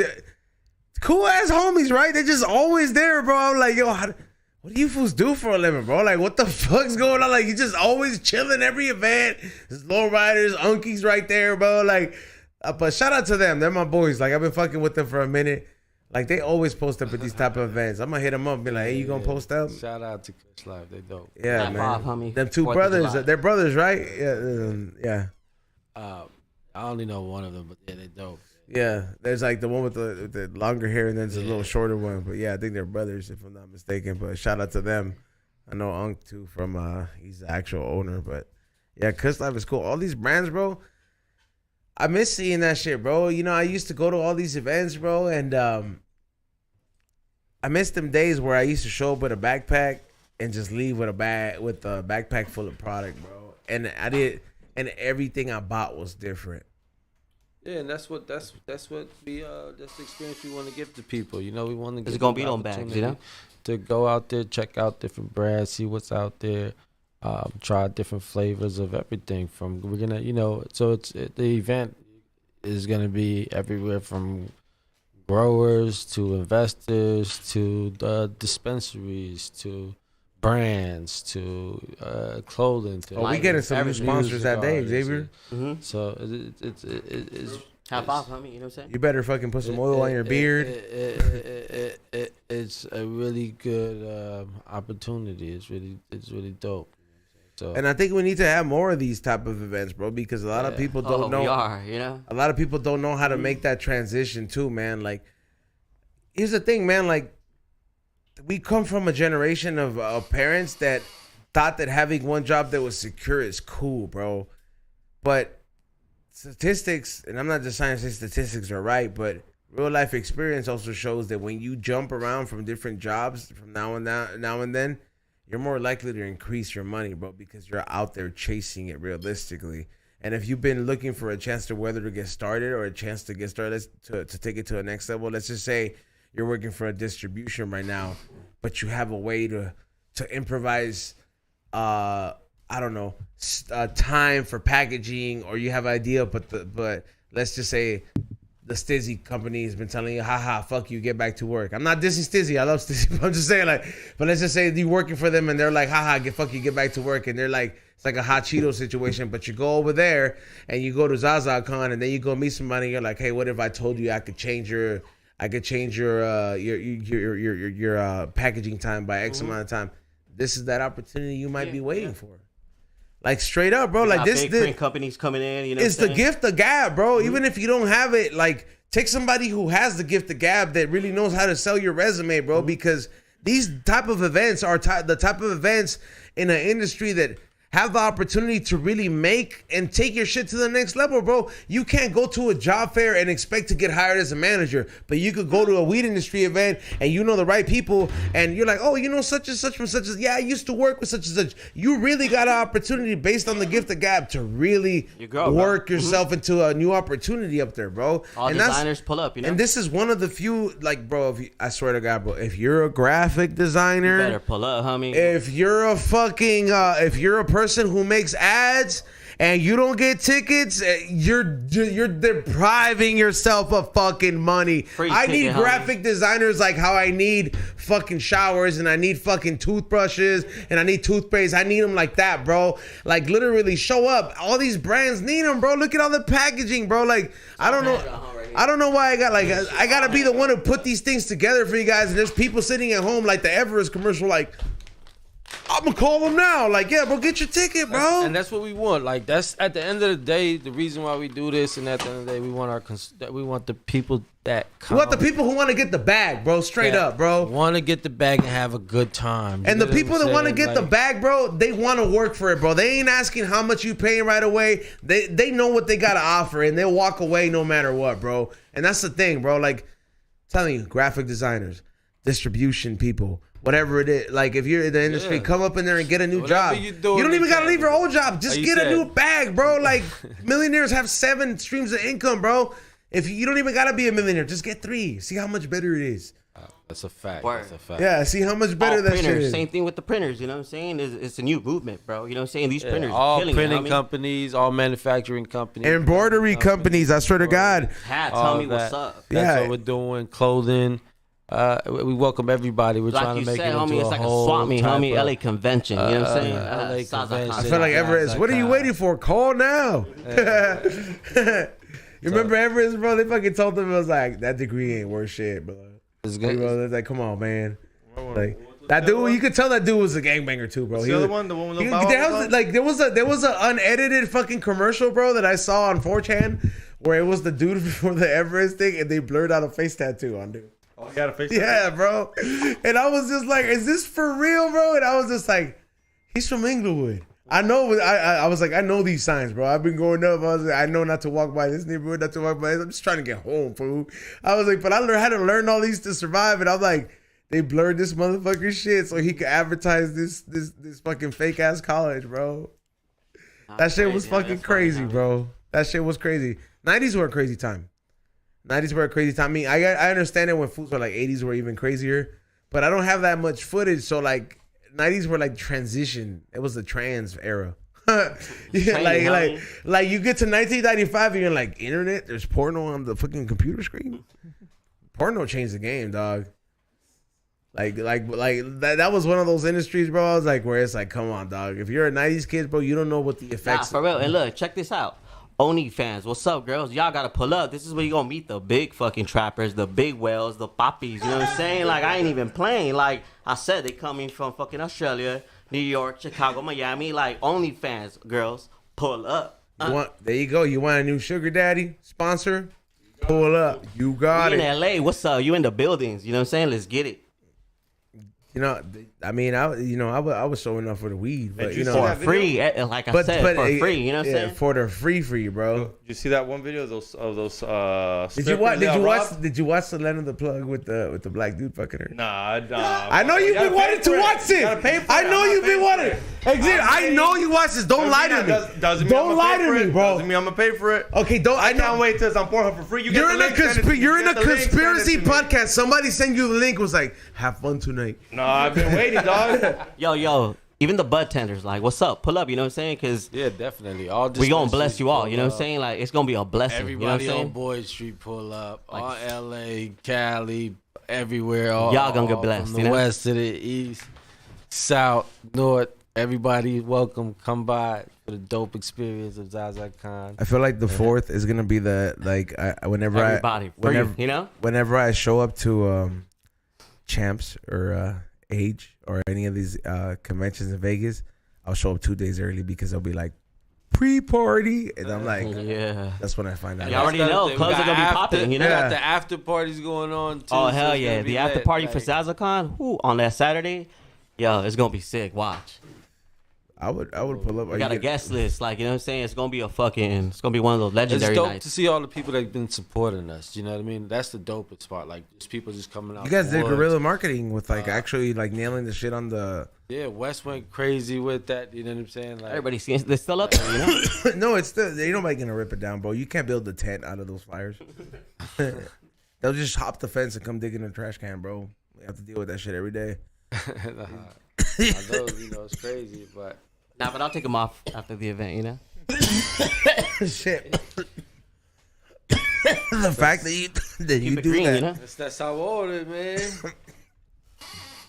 Cool ass homies, right? They're just always there, bro. I'm like, yo, what do you fools do for a living, bro? Like, what the fuck's going on? Like, you just always chilling every event. There's low riders, unkies right there, bro. Like, but shout out to them. They're my boys. Like, I've been fucking with them for a minute. Like, they always post up at these type of events. I'm gonna hit them up and be like, hey, you gonna post up? Shout out to Kush Life, they dope. Yeah, High man. five, homie. Them two 4th of brothers, July. they're brothers, right? Yeah. I only know one of them, but yeah, they dope. Yeah, there's like the one with the longer hair, and then there's a little shorter one. But yeah, I think they're brothers, if I'm not mistaken. But shout out to them. I know Unk too from he's the actual owner. But yeah, Kush Life is cool. All these brands, bro. I miss seeing that shit, bro. You know, I used to go to all these events, bro, and I miss them days where I used to show up with a backpack and just leave with a backpack full of product, bro. And and everything I bought was different. Yeah, and that's what that's we that's the experience we want to give to people. You know, we want to. There's gonna be no bags, you know. To go out there, check out different brands, see what's out there, try different flavors of everything. We're gonna, you know, so the event is gonna be everywhere from growers to investors to dispensaries to brands to clothing. To Oh, we getting some new sponsors that day, artists. Xavier. So it's Half off, homie. You know what I'm saying? You better fucking put some oil on your beard. It's a really good opportunity. It's really dope. So And I think we need to have more of these type of events, bro, because a lot of people don't know. We are, you know. A lot of people don't know how to make that transition too, man. Like, here's the thing, man. Like, we come from a generation of parents that thought that having one job that was secure is cool, bro. But statistics, and I'm not just trying to say statistics are right, but real life experience also shows that when you jump around from different jobs from now and then, you're more likely to increase your money, bro, because you're out there chasing it realistically. And if you've been looking for a chance to whether to get started or a chance to get started to take it to a next level, let's just say you're working for a distribution right now, but you have a way to improvise, I don't know, time for packaging, or you have an idea, but let's just say the Stizzy company has been telling you, haha, fuck you, get back to work. I'm not dissing Stizzy. I love Stizzy. But I'm just saying, like, but let's just say you're working for them and they're like, haha, fuck you, get back to work. And they're like, it's like a hot Cheeto situation. But you go over there and you go to Zazacon and then you go meet somebody. And you're like, hey, what if I told you I could change your packaging time by X amount of time? This is that opportunity you might be waiting for. Like, straight up, bro. Like, Big print companies coming in, you know. It's the gift of gab, bro. Even if you don't have it, like, take somebody who has the gift of gab that really knows how to sell your resume, bro. Because these type of events are the type of events in an industry that have the opportunity to really make and take your shit to the next level, bro. You can't go to a job fair and expect to get hired as a manager, but you could go to a weed industry event and you know the right people and you're like, oh, you know, such and such from such as, yeah, I used to work with such and such. You really got an opportunity based on the gift of gab to really work yourself into a new opportunity up there, bro. All and designers pull up, you know. And this is one of the few, like, bro, I swear to God, bro, if you're a graphic designer, you better pull up, homie. if you're a fucking, if you're a person who makes ads and you don't get tickets, you're depriving yourself of fucking money. I need graphic designers like how I need fucking showers and I need fucking toothbrushes and I need toothpaste. I need them like that, bro. Like, literally show up. All these brands need them, bro. Look at all the packaging, bro. Like, I don't know why I gotta be the one to put these things together for you guys, and there's people sitting at home like the Everest commercial, like, I'm gonna call them now. Like, yeah, bro, get your ticket, bro. And that's what we want. Like, that's at the end of the day, the reason why we do this. And at the end of the day, we want the people that come. We want the people who want to get the bag, bro. Straight up, bro. Want to get the bag and have a good time. And the know what people I'm that want to saying? get the bag, bro, they want to work for it, bro. They ain't asking how much you paying right away. They know what they got to offer, and they'll walk away no matter what, bro. And that's the thing, bro. Like, I'm telling you, graphic designers, distribution people, whatever it is. Like, if you're in the industry, come up in there and get a new Whatever job. you You doing, don't even you got to can. leave your old job. Just Like you get a said. new bag, bro. Like, millionaires have 7 streams of income, bro. If you don't even got to be a millionaire, just get 3. See how much better it is. That's a fact. Word. That's a fact. Yeah, see how much better All that shit printers, is. same thing with the printers. You know what I'm saying? It's a new movement, bro. You know what I'm saying? These printers, are All killing printing it, you know what companies, all manufacturing companies, Embroidery companies, I swear to God. I mean? Hat, all tell me what's that. up. That's Yeah. what we're doing. Clothing. We welcome everybody. We're Like trying you to make said, it into homie, it's a like a whole swap meet, type homie. of- LA convention. You know what I'm saying? LA Zaza convention. I feel like Everest. What are you waiting for? Call now. You remember Everest, bro? They fucking told them it was like that degree ain't worth shit, bro. It's Bro, good. it's like, come on, man. Like that dude, you could tell that dude was a gangbanger too, bro. What's He the other was- one? The one with the he- bow there wow was like there was a unedited fucking commercial, bro, that I saw on 4chan where it was the dude before the Everest thing, and they blurred out a face tattoo on dude. Oh, you got a face. Yeah, bro. And I was just like, is this for real, bro? And I was just like, he's from Inglewood. I know. I was like, I know these signs, bro. I've been going up. I was like, I know not to walk by this neighborhood, not to walk by this. I'm just trying to get home, fool. I was like, but had to learn all these to survive. And I'm like, they blurred this motherfucker shit so he could advertise this fucking fake ass college, bro. That shit was fucking crazy, bro. That shit was crazy. 90s were a crazy time. 90s were a crazy time. I mean, I understand it when fools were like 80s were even crazier, but I don't have that much footage. So like 90s were like transition. It was the trans era. Yeah, like you get to 1995 and you're like, internet, there's porno on the fucking computer screen. Porno changed the game, dog. Like that was one of those industries, bro. I was like, where it's like, come on, dog. If you're a 90s kid, bro, you don't know what the Nah, effects. for real. And look, check this out. OnlyFans, what's up, girls? Y'all gotta pull up. This is where you gonna meet the big fucking trappers, the big whales, the poppies. You know what I'm saying? Like, I ain't even playing. Like I said, they coming from fucking Australia, New York, Chicago, Miami. Like, OnlyFans, girls, pull up. There you go. You want a new sugar daddy sponsor? Pull up. You got You it. in LA, what's up? You in the buildings. You know what I'm saying? Let's get it. You know, I mean, I was showing up for the weed, but Did you you know, see For that video? free, like I said, for free. You know what I'm saying? for the free, bro. You see that one video of those Did you watch? strippers that robbed? Did you watch the Land of the Plug with the black dude fucking her? Nah. I know you've been wanting to watch it. I know you've been wanting. I know you watched this. Don't lie to me. Doesn't mean Don't I'm lie gonna pay to for me, it. bro. Doesn't mean I'm gonna pay for it. Okay, don't. I can't wait till it's on Pornhub for free. You get You're the in a link, send it to me. you're in You a get the link, send it conspiracy to me. podcast. Somebody sent you the link. Was like, have fun tonight. No, I've been waiting, dog. Yo, even the bud tenders, like, what's up? Pull up, you know what I'm saying? Because Yeah, definitely. All we gonna bless dispensaries you all, pull you know what I'm up. saying? Like, it's gonna be a blessing, Everybody you know what I'm on saying? Boyd Street pull up. Like- All LA, Cali, everywhere. All, Y'all gonna get all blessed, From you the know? west to the east, south, north. Everybody welcome. Come by for the dope experience of Zazacon. I feel like the 4th is gonna be the like whenever Everybody, free, you know? whenever I show up to Champs or Age or any of these conventions in Vegas, I'll show up 2 days early because they'll be like pre-party, and I'm like, Yeah. that's when I find out. You already know, We clubs got are gonna be after- popping, you know? We got the after parties going on too. Oh, so hell it's yeah. gonna be The after lit, party for like- Zazacon, on that Saturday, yo, it's gonna be sick. Watch. I would pull up. We got a guest list, like, you know what I'm saying? It's gonna be it's gonna be one of those legendary It's dope nights. to see all the people that've been supporting us. You know what I mean? That's the dopest part. Like, just people just coming out. You guys the did woods. guerrilla marketing with like actually like nailing the shit on the. Yeah, West went crazy with that. You know what I'm saying? Like, Everybody seems they're still up there, you know? No, it's still ain't nobody gonna rip it down, bro. You can't build the tent out of those flyers. They'll just hop the fence and come dig in the trash can, bro. We have to deal with that shit every day. I know, you know, it's crazy, but Nah, but I'll take them off after the event, you know? Shit. The fact that you Keep it do green, that. you know? that's Zabores, man.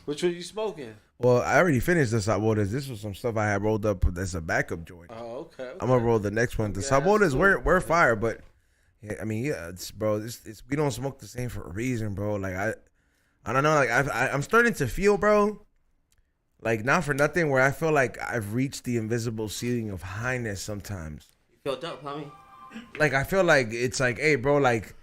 Which one you smoking? Well, I already finished the Zabores. This was some stuff I had rolled up as a backup joint. Oh, okay. I'm gonna roll the next one. The Zabores, we're fire, but yeah, I mean, yeah, it's bro. It's we don't smoke the same for a reason, bro. Like I don't know. Like I'm starting to feel, bro. Like, not for nothing, where I feel like I've reached the invisible ceiling of highness sometimes. You felt up, homie? Like, I feel like it's like, hey, bro, like,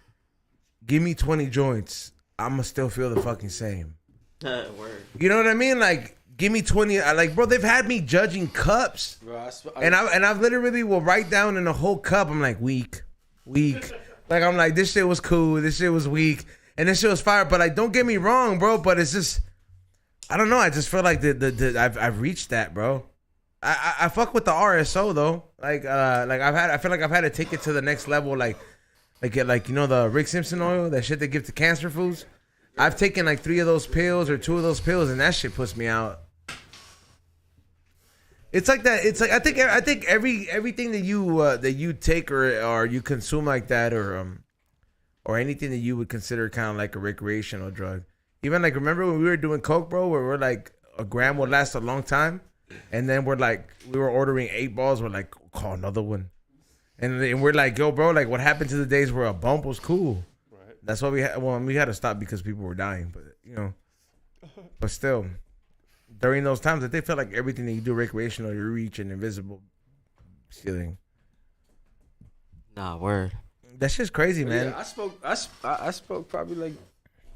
give me 20 joints. I'ma still feel the fucking same. Word. You know what I mean? Like, give me 20. Like, bro, they've had me judging cups. Bro, And I've literally will write down in a whole cup. I'm like, weak. Like, I'm like, this shit was cool. This shit was weak. And this shit was fire. But like, don't get me wrong, bro. But it's just, I don't know. I just feel like I've reached that, bro. I fuck with the RSO though. I feel like I've had to take it to the next level. Like you know the Rick Simpson oil, that shit they give to cancer foods. I've taken like 3 of those pills or 2 of those pills, and that shit puts me out. It's like that. It's like I think everything that you take or you consume like that or anything that you would consider kind of like a recreational drug. Even like, remember when we were doing coke, bro, where we're like a gram would last a long time, and then we were ordering 8 balls. We're like, call another one, and we're like, yo, bro, like what happened to the days where a bump was cool? Right. That's why we had to stop because people were dying, but you know, but still. During those times, they felt like everything that you do recreational, you reach an invisible ceiling. Nah, word. That's just crazy, man. Yeah, I spoke probably like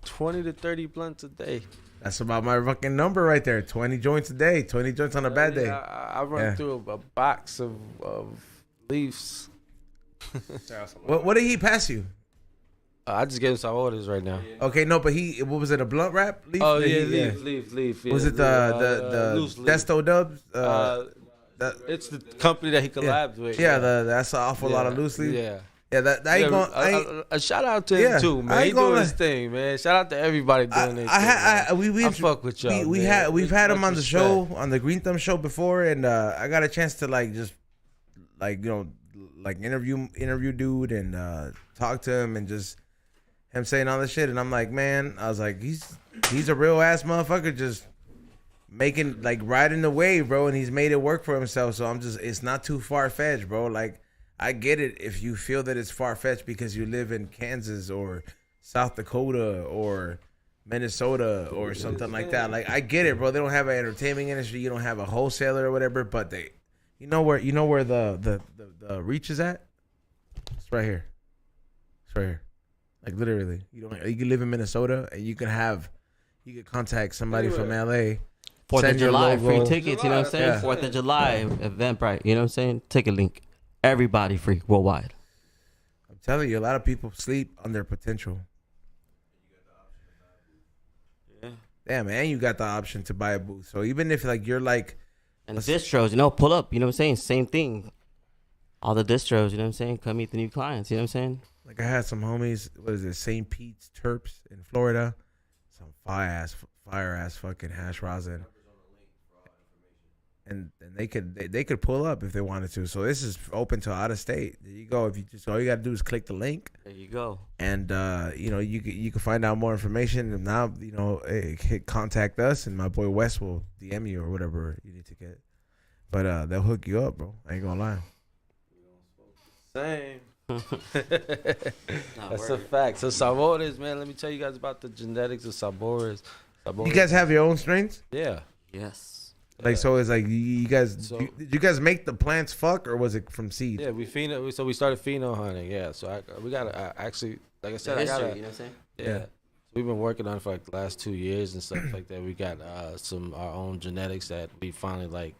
20 to 30 blunts a day. That's about my fucking number right there. 20 joints a day. 20 joints on a bad day. I run through a box of leaves. What did he pass you? I just gave him some orders right now. Okay, no, but what was it, a blunt wrap? Leaf? Oh yeah, leaf. Yeah, was it the Desto Dubs? It's the company that he collabed with. Yeah, that's an awful lot of loose leaf. Yeah. Yeah, that I ain't going. A shout out to him too, man. He doing his thing, man. Shout out to everybody doing this. I fuck with y'all. We've had him on the show, on the Green Thumb show before, and I got a chance to interview dude and talk to him and just him saying all this shit, and I'm like, man, I was like, he's a real ass motherfucker, just making riding the wave, bro, and he's made it work for himself. So it's not too far fetched, bro. Like, I get it if you feel that it's far fetched because you live in Kansas or South Dakota or Minnesota or something like that. Like, I get it, bro. They don't have an entertainment industry. You don't have a wholesaler or whatever, but you know where the reach is at? It's right here. It's right here. Like, literally, you can live in Minnesota and you can contact somebody from LA. 4th of July, free tickets, you know what I'm saying? 4th of July, Eventbrite, you know what I'm saying? Ticket link. Everybody free worldwide. I'm telling you, a lot of people sleep on their potential. Yeah. Damn, man, you got the option to buy a booth. So even if you're like, and distros, pull up, you know what I'm saying? Same thing. All the distros, you know what I'm saying? Come meet the new clients, you know what I'm saying? Like, I had some homies, what is it, St. Pete's Terps in Florida. Some fire ass fucking hash rosin. And they could pull up if they wanted to. So this is open to out of state. There you go. If you all you gotta do is click the link. There you go. And you can find out more information. And now contact us, and my boy Wes will DM you or whatever you need to get. But they'll hook you up, bro. I ain't gonna lie. Same. That's a fact. So Zabores, man, let me tell you guys about the genetics of Zabores. You guys have your own strains? Yeah. Yes. So it's like you guys. Did you guys make the plants fuck, or was it from seed? Yeah, we started pheno hunting. Yeah, so we got actually, like I said, you know what I'm saying? Yeah. So we've been working on it for the last 2 years and stuff like that. We got our own genetics that we finally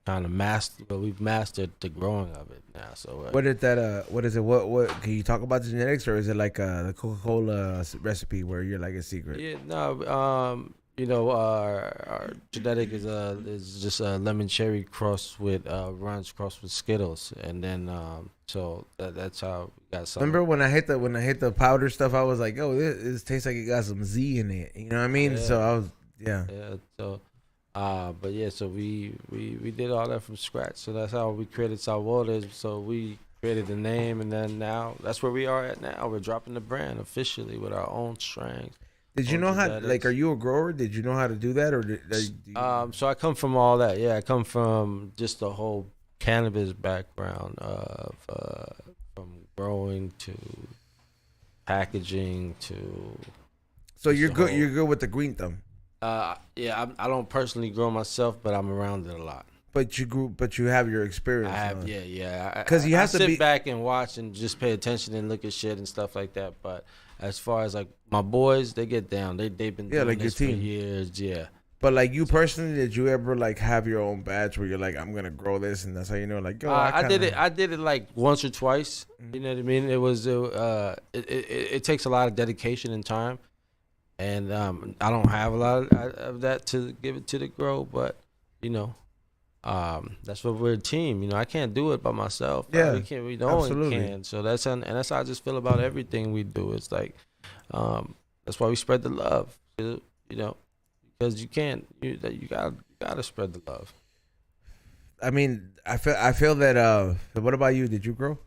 kind of mastered, but we've mastered the growing of it now. So what is it? What can you talk about the genetics, or is it like the Coca-Cola recipe where you're like a secret? Yeah, no. Our genetic is just a lemon cherry crossed with runs crossed with Skittles, and then so that's how we got some. Remember when I hit the powder stuff? I was like, "Oh, this tastes like it got some Z in it." You know what I mean? Yeah. So I was, yeah. Yeah. So, but yeah, so we did all that from scratch. So that's how we created Zabores. So we created the name, and then now that's where we are at now. We're dropping the brand officially with our own strains. Did you know how? Are you a grower? Did you know how to do that, or so I come from all that. Yeah, I come from just the whole cannabis background of from growing to packaging to. So you're good. You're good with the Green Thumb. Yeah, I don't personally grow myself, but I'm around it a lot. But you have your experience. I have, huh? yeah. 'Cause you I have to sit be- back and watch and just pay attention and look at shit and stuff like that. But as far as like my boys, they get down. They've been doing like your this for team. years. Yeah. But like you personally, did you ever like have your own badge where you're like, I'm gonna grow this, and that's how you know, like, yo, I did it. I did it like once or twice. You know what I mean? It was it takes a lot of dedication and time, and I don't have a lot of that to give it to the grow. But you know, that's what we're a team. You know, I can't do it by myself. Yeah, we can't. We no one absolutely. can. So that's how I just feel about everything we do. It's like that's why we spread the love. You know. Because you can't, you gotta spread the love. I mean, I feel that. What about you? Did you grow?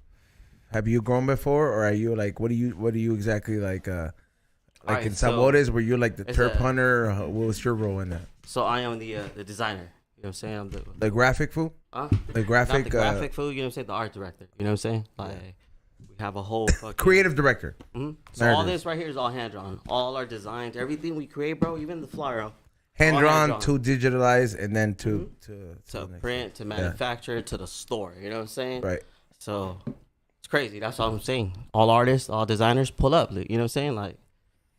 Have you grown before, or are you like, what do you exactly like? Like Alright, in so Zabores, were you like the it's terp a- hunter? Or what was your role in that? So I am the designer. You know what I'm saying? I'm The graphic fool, the graphic, not the graphic food. You know what I'm saying? The art director. You know what I'm saying? Like we have a whole fucking creative director. So all There it this right here is all hand drawn. All our designs, everything we create, bro. Even the flyer. Hand all drawn to digitalize and then to To print, to manufacture, to the store. You know what I'm saying? right. So it's crazy. That's all I'm saying. All artists, all designers, pull up. You know what I'm saying? Like,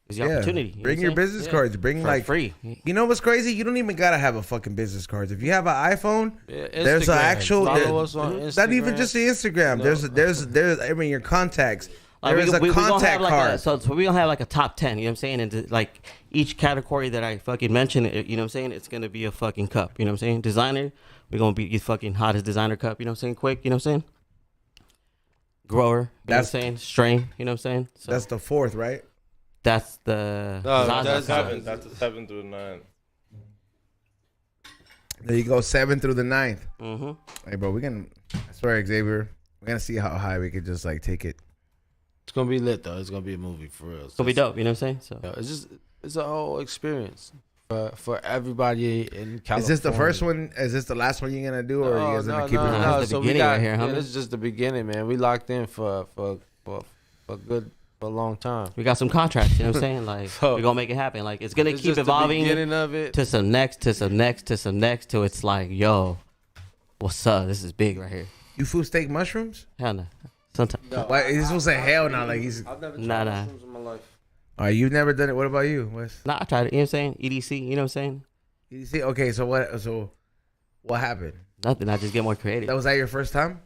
it's your opportunity. You know Bring what your I'm saying? business cards. Bring For like free. You know what's crazy? You don't even gotta have a fucking business cards. If you have an iPhone, Yeah, there's an Instagram. actual. Follow us on Not even Instagram. just the Instagram. There's. I mean, your contacts. Like There's a we gonna contact have like card. so we gonna have like a top 10. You know what I'm saying? And like each category that I fucking mention, you know what I'm saying? It's gonna be a fucking cup. You know what I'm saying? Designer, we're gonna be fucking hottest designer cup. You know what I'm saying? Quick. You know what I'm saying? Grower. You know what I'm That's- saying? Strain. You know what I'm saying? So That's the fourth, right? that's the No, Zaza that's cup. seven. That's the 7 through 9. There you go, 7th through the 9th. Mm-hmm. Hey, bro, I swear, Xavier, we're gonna see how high we could just like take it. It's gonna be lit though. It's gonna be a movie for real. It's gonna be dope. You know what I'm saying? So It's a whole experience for everybody in California. Is this the first one? Is this the last one you're gonna do, or are you guys gonna keep it? no. going? That's the So we beginning got right here, homie. this is just the beginning, man. We locked in for a long time. we got some contracts. You know what I'm saying? Like So- we're gonna make it happen. Like it's gonna It's keep just evolving the beginning of it. to some next, to some next, to some next, till it's like, yo, what's up? This is big right here. You food steak mushrooms? Hell no. Sometimes. Why? He's supposed to say hell now. Like he's. I've never tried Nah. mushrooms in my life. All right, you've never done it. What about you, Wes? Nah, I tried it. You know what I'm saying? EDC. You know what I'm saying? You see? Okay, so what? So what happened? Nothing. I just get more creative. Was that your first time?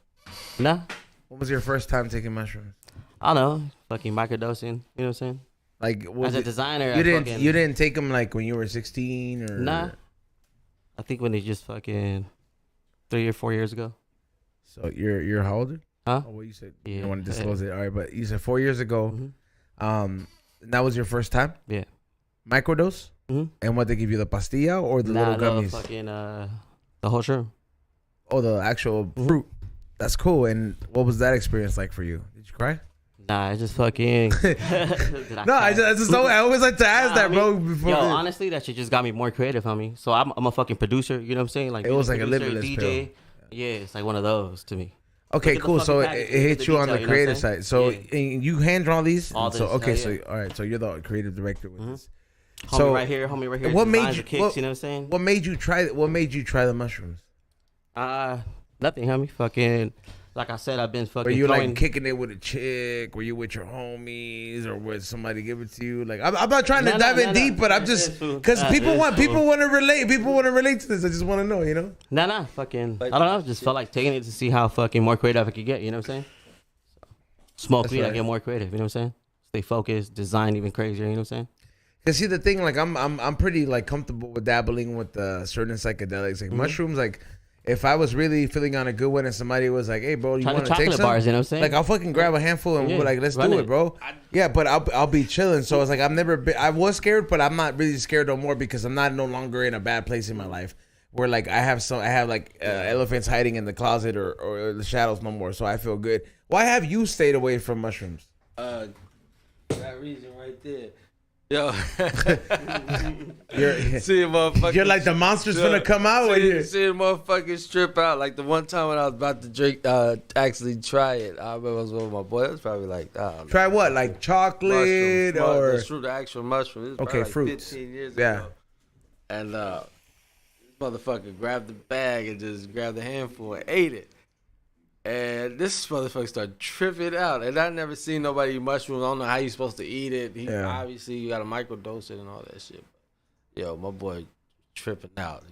Nah. When was your first time taking mushrooms? I don't know. Fucking microdosing. You know what I'm saying? Like was As a it- designer, You I didn't. fucking- You didn't take them like when you were 16 or Nah. I think when they just fucking 3 or 4 years ago. So you're how old? Huh? Oh, well, you said Yeah. you don't want to disclose it. All right, but you said 4 years ago. Mhm. That was your first time. Yeah. Microdose. Mhm. And what they give you, the pastilla or the Nah, little the gummies? fucking the whole shroom. Oh, the actual fruit. That's cool. And what was that experience like for you? Did you cry? Nah, I just fucking. No, I always like to ask that, bro. Before Yo, honestly, that shit just got me more creative, homie. So I'm a fucking producer. You know what I'm saying? Like It was music like a producer, limitless DJ. pill. Yeah, it's like one of those to me. Okay, Look at the cool. So fucking it package. Look at hit the you on detail, the you know what I'm creative saying? side. So Yeah. and you hand draw these. All So this, okay, hell so yeah. all right, so you're the creative director with this. Homie So right here, homie right here. what made designs you? the kicks, you know what I'm saying? What made you try? What made you try the mushrooms? Nothing, homie. Fucking, like I said, I've been fucking. Were you throwing, like kicking it with a chick? Were you with your homies, or was somebody give it to you? Like I'm not trying to dive in deep, but I'm just because people want to relate. People want to relate to this. I just want to know, you know. Nah, fucking. I don't know. Just felt like taking it to see how fucking more creative I could get. You know what I'm saying? Smoke That's weed, I right. get more creative. You know what I'm saying? Stay focused, design even crazier. You know what I'm saying? Cause see the thing, like I'm pretty like comfortable with dabbling with certain psychedelics, like mushrooms. Like if I was really feeling on a good one and somebody was like, "Hey, bro, you Trying want to to take chocolate some?" bars, you know what I'm saying? Like I'll fucking grab a handful and Yeah, we're like, "Let's run do it, it. bro." Yeah, but I'll be chilling. So it's like I was scared, but I'm not really scared no more because I'm no longer in a bad place in my life where like I have like elephants hiding in the closet or the shadows no more. So I feel good. Why have you stayed away from mushrooms? That reason right there. Yo, You're see a motherfucker. you're like the monster's gonna come out when you. See a motherfucking strip out. Like the one time when I was about to drink, actually try it. I remember I was with my boy. It was probably like, I don't know. Try what? Like chocolate Mushrooms, or the actual mushroom. It was Okay, probably like fruits. 15 years Yeah. ago. and this motherfucker grabbed the bag and just grabbed a handful and ate it. And this motherfucker started tripping out. And I never seen nobody eat mushrooms. I don't know how you supposed to eat it. Obviously, you got to microdose it and all that shit. But, yo, my boy tripping out.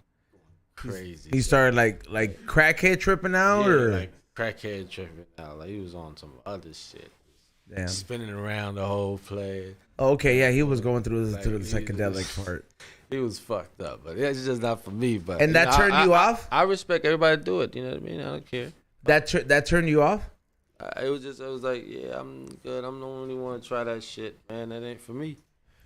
Crazy. He started like crackhead tripping out? Or like crackhead tripping out. Like he was on some other shit. Damn. Spinning around the whole place. Oh, okay, yeah, he was going through Like, the psychedelic part. He was fucked up. But it's just not for me. But And that turned you off? I respect everybody do it. You know what I mean? I don't care. That turned you off? It was like, yeah, I'm good. I'm the only one to try that shit, man. That ain't for me.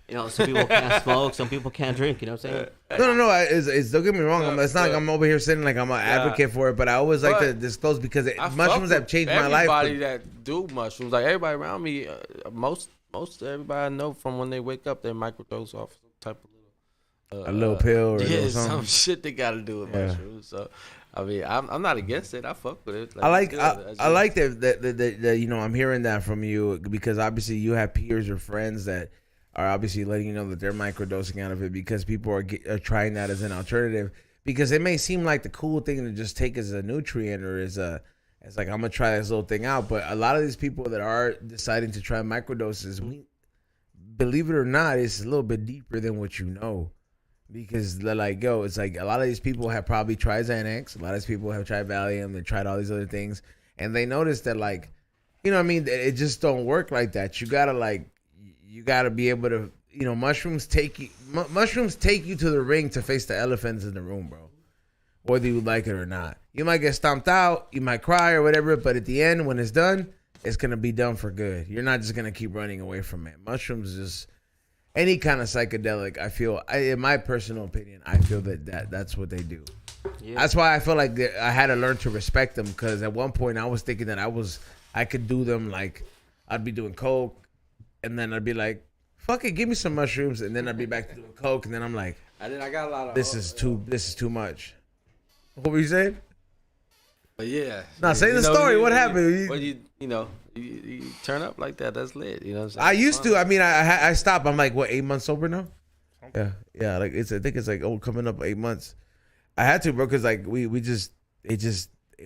You know, some people can't smoke, some people can't drink. You know what I'm saying? No. It's don't get me wrong. It's not like I'm over here saying like I'm an advocate for it, but I always like to disclose because mushrooms have changed my life. Everybody that do mushrooms, like everybody around me, most everybody I know from when they wake up, they microdose off some type of a little pill or something. some shit they got to do with mushrooms. So. I mean, I'm not against it. I fuck with it. I like that you know, I'm hearing that from you because obviously you have peers or friends that are obviously letting you know that they're microdosing out of it because people are trying that as an alternative because it may seem like the cool thing to just take as a nutrient or as like I'm gonna try this little thing out, but a lot of these people that are deciding to try microdoses, believe it or not, it's a little bit deeper than what you know. Because they're like, yo, it's like a lot of these people have probably tried Xanax. A lot of these people have tried Valium. They tried all these other things. And they notice that, like, you know what I mean? It just don't work like that. You got to be able to, you know, mushrooms take you to the ring to face the elephants in the room, bro. Whether you like it or not. You might get stomped out. You might cry or whatever. But at the end, when it's done, it's going to be done for good. You're not just going to keep running away from it. Mushrooms just... Any kind of psychedelic, I feel, in my personal opinion, I feel that's what they do. Yeah. That's why I feel like I had to learn to respect them because at one point I was thinking that I could do them like I'd be doing coke and then I'd be like, fuck it, give me some mushrooms and then I'd be back to doing coke and then I'm like, I got a lot of this is too much. What were you saying? But yeah. Now say the story. What happened? You turn up like that. That's lit. You know what I'm saying? I used to. I mean, I stopped. I'm like, what, 8 months sober now? Yeah. Like I think it's like coming up 8 months. I had to, bro, because like it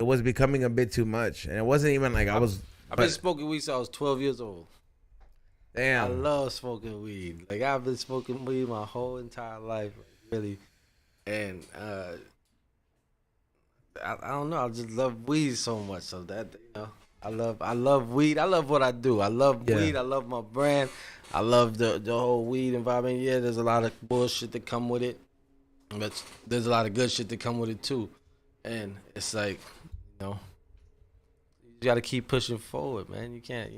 was becoming a bit too much, and it wasn't even like I've been smoking weed since I was 12 years old. Damn. I love smoking weed. Like I've been smoking weed my whole entire life, really, and I don't know. I just love weed so much. So that I love weed. I love what I do. I love weed. I love my brand. I love the whole weed environment. Yeah, there's a lot of bullshit that come with it, but there's a lot of good shit that come with it too. And it's like, you got to keep pushing forward, man. You can't,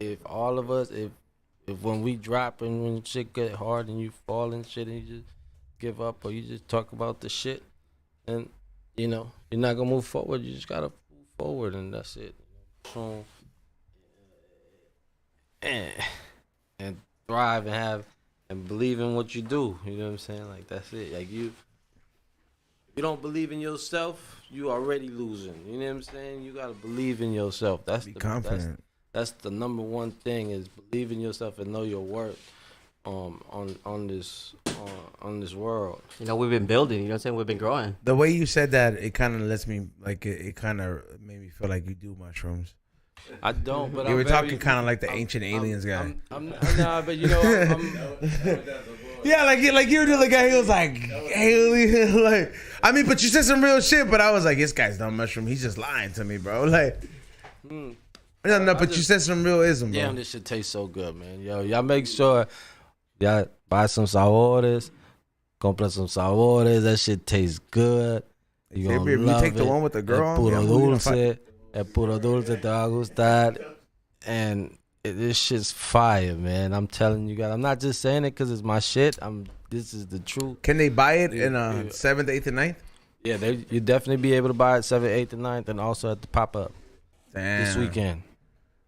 if all of us, if when we drop and when shit get hard and you fall and shit and you just give up or you just talk about the shit, and you're not gonna move forward. You just gotta move forward, and that's it. So, and thrive and believe in what you do. You know what I'm saying? Like that's it. Like you don't believe in yourself, you already losing. You know what I'm saying? You gotta believe in yourself. Be confident. That's the number one thing is believe in yourself and know your worth. On this world. We've been building, you know what I'm saying? We've been growing. The way you said that, it kind of lets me, like, it kind of made me feel like you do mushrooms. I don't, but you were talking kind of like the ancient aliens guy. Nah, but yeah, like you were the guy who was like, alien, like, I mean, but you said some real shit, but I was like, this guy's not mushroom. He's just lying to me, bro. Like, no, but you said some real ism, bro. Damn, this shit tastes so good, man. Yo, y'all make sure y'all buy some Zabores, compra some Zabores. That shit tastes good. You gonna if love you take the one with the girl, puro dulce te va a gustar, and this shit's fire, man. I'm telling you guys. I'm not just saying it because it's my shit. This is the truth. Can they buy it in 7th, 8th, and 9th? Yeah, you definitely be able to buy it 7th, 8th, and 9th, and also at the pop up this weekend.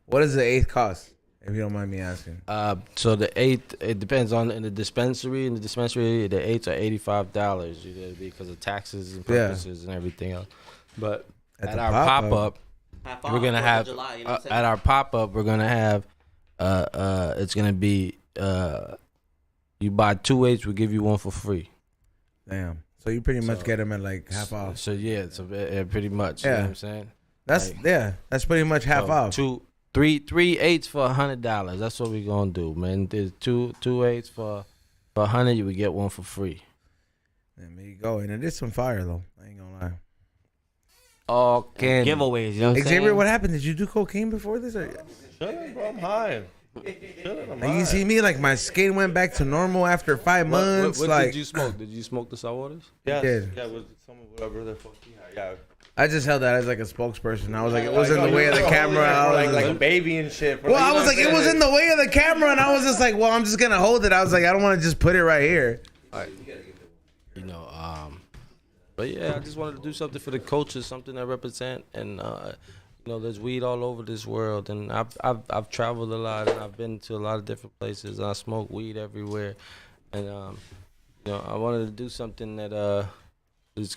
What does the 8th cost? If you don't mind me asking. So the 8th, it depends on in the dispensary. In the dispensary, the 8s are $85, because of taxes and purposes and everything else. But at our pop up, we're gonna have it's gonna be You buy 2 eighths, we give you one for free. Damn. So you pretty much get them at like half off. So yeah, pretty much. You know what I'm saying? That's that's pretty much half off. 3 eighths for $100. That's what we gonna do, man. There's 2 eighths for $100. You would get one for free. And there you go. And it is some fire though. I ain't gonna lie. All candy. Giveaways, you know what I'm Xavier, saying? what happened? Did you do cocaine before this? Or? Shut up, bro. I'm high. Like, you see me, like my skin went back to normal after 5 months. What like did you smoke? Did you smoke the Salazar? Yeah, did. yeah, with some of whatever the fuck. Yeah. I just held that as like a spokesperson. I was like, it was in the way of the camera. I was like a baby and shit. Bro. well, I was like, it was in the way of the camera, and I was just like, well, I'm just gonna hold it. I was like, I don't want to just put it right here. All right. You know, but yeah, I just wanted to do something for the culture, something that represent, and you know, there's weed all over this world, and I've traveled a lot, and I've been to a lot of different places, and I smoke weed everywhere, and you know, I wanted to do something that that's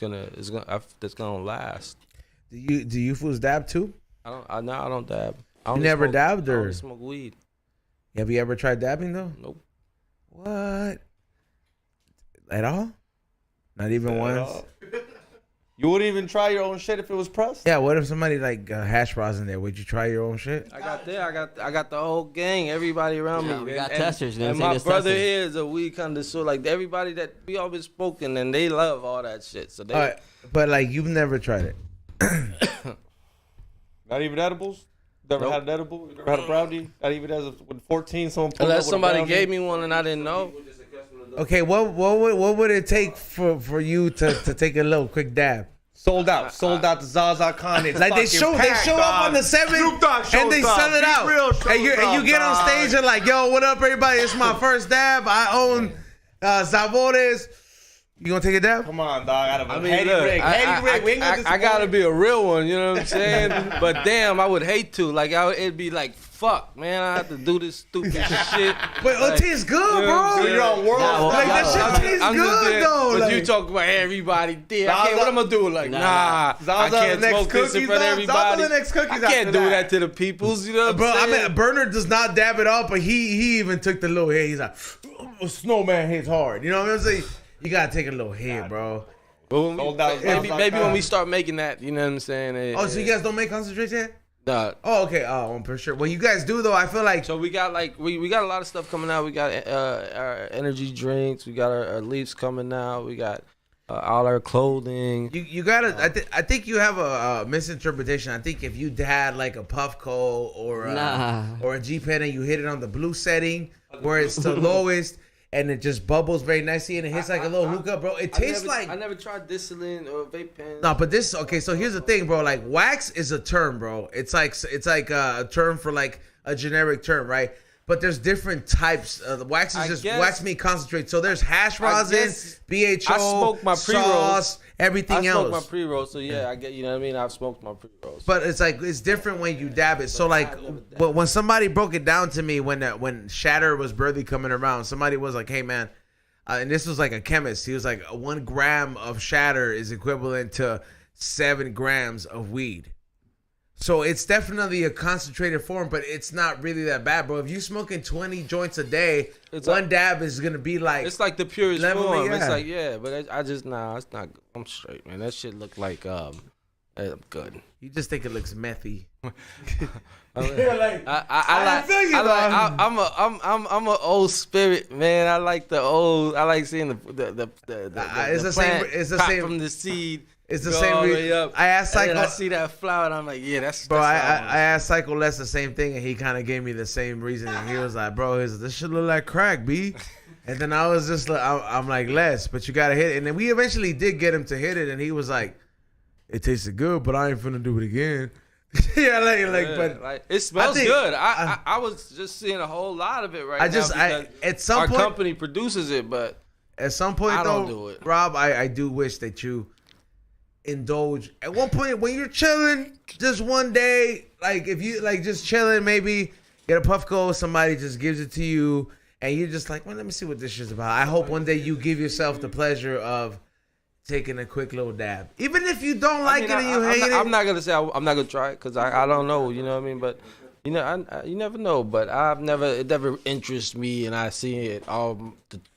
gonna last. Do you fools dab too? I don't dab. I You only never smoke, dabbed, I or only smoke weed. have you ever tried dabbing though? Nope. What? At all? Not even once? You wouldn't even try your own shit if it was pressed? Yeah, what if somebody like hash rosin there? Would you try your own shit? I got the whole gang, everybody around Yeah, me. we got testers, you know and what I'm my saying? brother Testers. here is a weed connoisseur. Like everybody that we always spoken, and they love all that shit. So they. All right, but like you've never tried it. Not even edibles? Never Nope. had an edible? You never had a brownie? Not even as with 14, someone pulled Unless up with a somebody brownie? gave me one and I didn't know. Okay, what would it take for you to take a little quick dab? Sold out to Zazacon. It's Like they fucking show packed, up dog. on the 7th Snoop Dogg shows and they up. sell it Be out. real And you shows get on up, stage dog. and like, yo, what up, everybody? It's my first dab. I own Zabores. You gonna take a dab? Come on, dog. I mean, look, I gotta be a real one, you know what I'm saying? But damn, I would hate to. Like, it'd be like, fuck, man, I have to do this stupid shit. But it tastes good, you know what I'm bro. saying? You're on world. Nah, well, Like that I'm shit tastes I'm just good saying, though. But Like, you talk about everybody there. Zaza- What I'm gonna do? Like, Nah. nah, I Zaza can't the next smoke this in cookies, front of dog. everybody. Zaza the next cookies I can't after do that. that to the peoples, you know what bro, I'm I saying? mean, Bernard does not dab it up, but he even took the little hit. He's like, snowman hits hard. You know what I'm saying? You gotta take a little hit, bro. But when Sold out maybe Zaza. when we start making that, you know what I'm saying? Oh, so you guys don't make concentrates yet? Nah. Oh, okay. Oh, for sure. Well, you guys do though. I feel like So we got like we got a lot of stuff coming out. We got our energy drinks. We got our leaves coming out. We got all our clothing. you gotta. I think you have a misinterpretation. I think if you had like a Puffco or a G Pen and you hit it on the blue setting where it's the lowest and it just bubbles very nicely and it hits like a little hookah, bro. It tastes like. I never tried distillate or vape pen. No, but this okay. So here's the thing, bro. Like wax is a term, bro. It's like a term for like a generic term, right? But there's different types. The wax is just wax meat concentrate. So there's hash rosin, BHO, I smoke my pre-rolls. sauce, everything I smoke else. my pre-rolls, so yeah, I get, you know what I mean. I've smoked my pre-rolls. But it's like it's different when you dab it. So like, but when somebody broke it down to me when Shatter was barely coming around, somebody was like, "Hey man," and this was like a chemist. He was like, 1 gram of Shatter is equivalent to 7 grams of weed. So it's definitely a concentrated form, but it's not really that bad, bro. If you smoking 20 joints a day, one dab is gonna be like it's like the purest level, form. yeah. It's like but I just it's not. I'm straight, man. That shit look like I'm good. you just think it looks methy. I'm a old spirit, man. I like the old. I like seeing the It's the same. plant It's the pop same. from the seed. It's the go same all the reason. way up. I asked And then Psycho. I see that flower, and I'm like, yeah, that's. Bro, that's I asked Psycho Les the same thing, and he kind of gave me the same reason. And he was like, "Bro, this shit look like crack, B." And then I was just like, I'm like, Les, but you gotta hit it. And then we eventually did get him to hit it, and he was like, "It tasted good, but I ain't finna do it again." Yeah, but like it smells think- good. I was just seeing a whole lot of it right now. Because at some our point, company produces it, but at some point I though, don't do it. Rob, I do wish that you indulge at one point when you're chilling, just one day, like if you like just chilling, maybe get a Puffco, somebody just gives it to you, and you're just like, well, let me see what this shit's about. I hope one day you give yourself the pleasure of taking a quick little dab, even if you don't like it and you hate it. I'm not gonna say I'm not gonna try it because I don't know, you know what I mean. But You know, you never know, but it never interests me, and I see it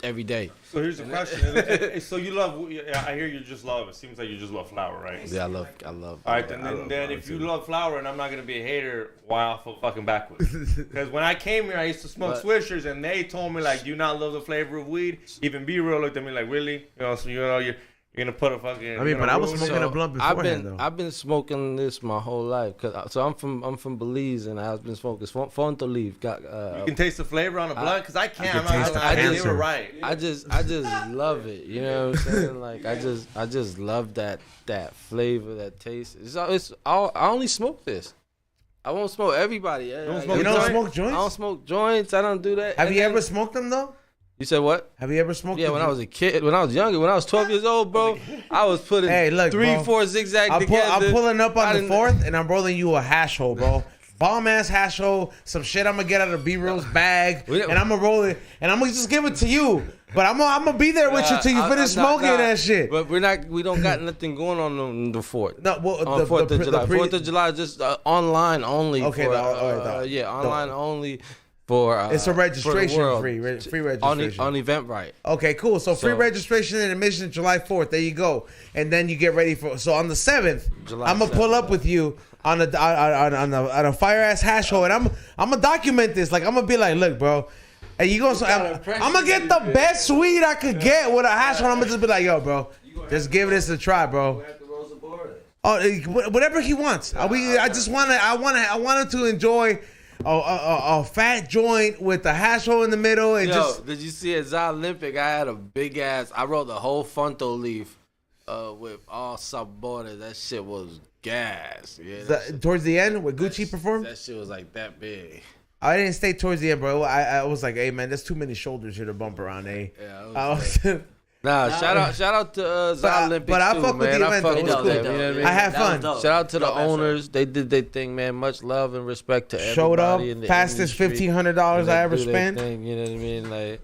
every day. So here's the question. So you love, I hear you just love, it seems like you just love flower, right? Yeah, I love. All right, then if you love flower and I'm not going to be a hater, why I feel fucking backwards? Because when I came here, I used to smoke Swishers, and they told me, like, do you not love the flavor of weed? Even B-Real looked at me like, really? You know, so you're going to put a fucking... I mean, but I was smoking a blunt beforehand, though. I've been smoking this my whole life. So I'm from Belize, and I've been smoking Fonto leaf. You can taste the flavor on a blunt? Because I can't. They were right. I just love it. You know what I'm saying? Like, I just love that flavor, that taste. I only smoke this. I won't smoke everybody. You don't smoke joints? I don't smoke joints. I don't do that. Have you ever smoked them, though? You said what? Have you ever smoked? Yeah, when I was a kid, when I was younger, when I was 12 years old, bro, I was putting 3-4 zigzag together. I'm pulling up on the 4th, and I'm rolling you a hash hole, bro. Bomb ass hash hole, some shit I'm gonna get out of B-Real's bag, and I'm gonna roll it, and I'm gonna just give it to you. But I'm gonna be there with you till you finish smoking that shit. But we don't got nothing going on the 4th. No, well, on 4th of July. 4th of July is just online only. Okay, online only. It's a registration free registration on Eventbrite. Okay, cool. So free registration and admission July 4th. There you go. And then you get ready for. So on the 7th, I'm gonna pull up with you on a fire ass hash hole, and I'm gonna document this. Like, I'm gonna be like, look, bro. And you go. So I'm gonna get the best weed I could get with a hash hole. I'm gonna just be like, yo, bro, just give this a try, bro. Oh, whatever he wants. I want him to enjoy. A fat joint with a hash hole in the middle, and did you see at ZAZA Olympic? I had a big ass. I rolled the whole Fonto leaf, with all Zabores. That shit was gas. Yeah. Towards the end, where Gucci performed, that shit was like that big. I didn't stay towards the end, bro. I was like, hey man, there's too many shoulders here to bump around, eh? Yeah. Shout out to ZAZA Olympic. But I too, fuck with man. the event. It was cool. You know what I mean? I had fun. Shout out to the owners. They did their thing, man. Much love and respect to everybody. Showed up, in the fastest industry. $1,500 I ever Do their spent. thing, you know what I mean? Like,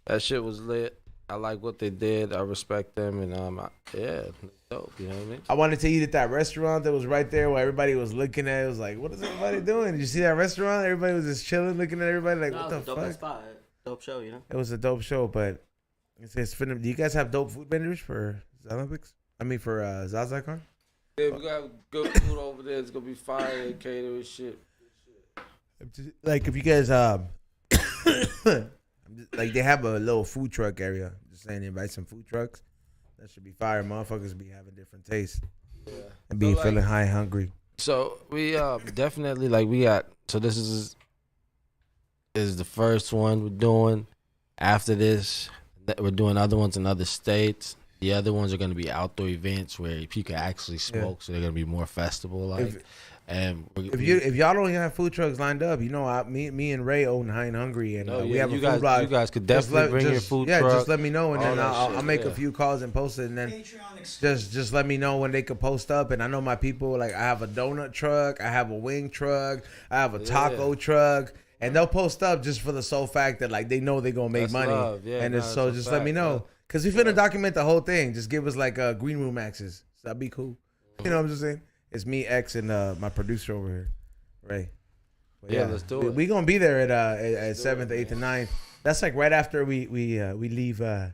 that shit was lit. I like what they did. I respect them, and yeah, dope. You know what I mean? I wanted to eat at that restaurant that was right there where everybody was looking at. It was like, what is everybody doing? Did you see that restaurant? Everybody was just chilling, looking at everybody like, what the fuck? Spot. Dope show, you know. It was a dope show, but it's finna. Do you guys have dope food vendors for the Olympics? I mean, for Zazacon? Yeah, we got good food over there. It's gonna be fire and catering shit. Like, if you guys like, they have a little food truck area. I'm just saying, invite some food trucks. That should be fire. Motherfuckers be having different tastes. Yeah. And be feeling high and hungry. So we definitely, like, we got. So this is the first one we're doing. After this, we're doing other ones in other states. The other ones are going to be outdoor events where you can actually smoke, so they're going to be more festival like. If y'all don't have food trucks lined up, you know, me and Ray own High and Hungry, and we have a food blog. You guys could definitely bring your food truck. Yeah, just let me know, and then I'll make a few calls and post it, and then just let me know when they could post up. And I know my people, like, I have a donut truck, I have a wing truck, I have a taco truck. And they'll post up just for the sole fact that, like, they know they're going to make money. And just let me know. Because we finna document the whole thing. Just give us, like, green room access. So that'd be cool. You know what I'm just saying? It's me, X, and my producer over here, Ray. But yeah, let's do it. We're going to be there at 7th, 8th, and 9th. That's, like, right after we leave. We're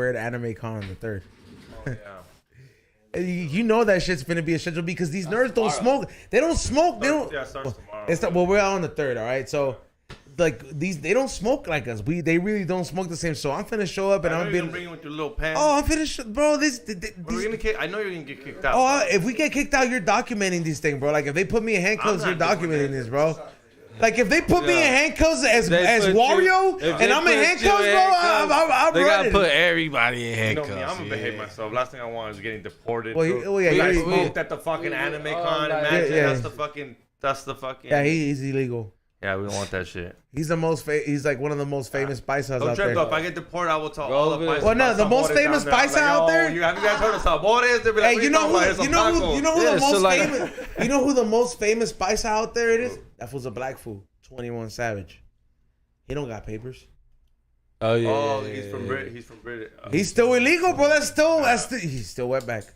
at Anime Con on the 3rd. Oh, yeah. You know that shit's finna be a schedule because these nerds don't smoke. They don't smoke. They don't. Yeah, it starts tomorrow. We're out on the 3rd, all right? So, like, they don't smoke like us. They really don't smoke the same. So I'm finna show up and I'm gonna bring you with your little pants. Oh, I'm finna bro. I know you're gonna get kicked out. Oh, if we get kicked out, you're documenting these things, bro. Like, if they put me in handcuffs, you're documenting this, bro. Like, if they put me in handcuffs as Wario and I'm in handcuffs, bro, I'm they running. Gotta put everybody in handcuffs. You know me, I'm gonna behave myself. Last thing I want is getting deported. Well, I smoked at the fucking Anime Con. Imagine that's the fucking. Yeah, he's illegal. Yeah, we don't want that shit. He's the most. He's like one of the most famous paisas out there. If I get deported, I will tell all the paisas. Well, no, the most famous paisa out there. Have you guys heard of Zabores? They'll be like, hey, you know who the most famous paisa out there it is? That fool's a black fool, 21 Savage. He don't got papers. Oh yeah. He's from Britain. He's still illegal, bro. He's still wetback.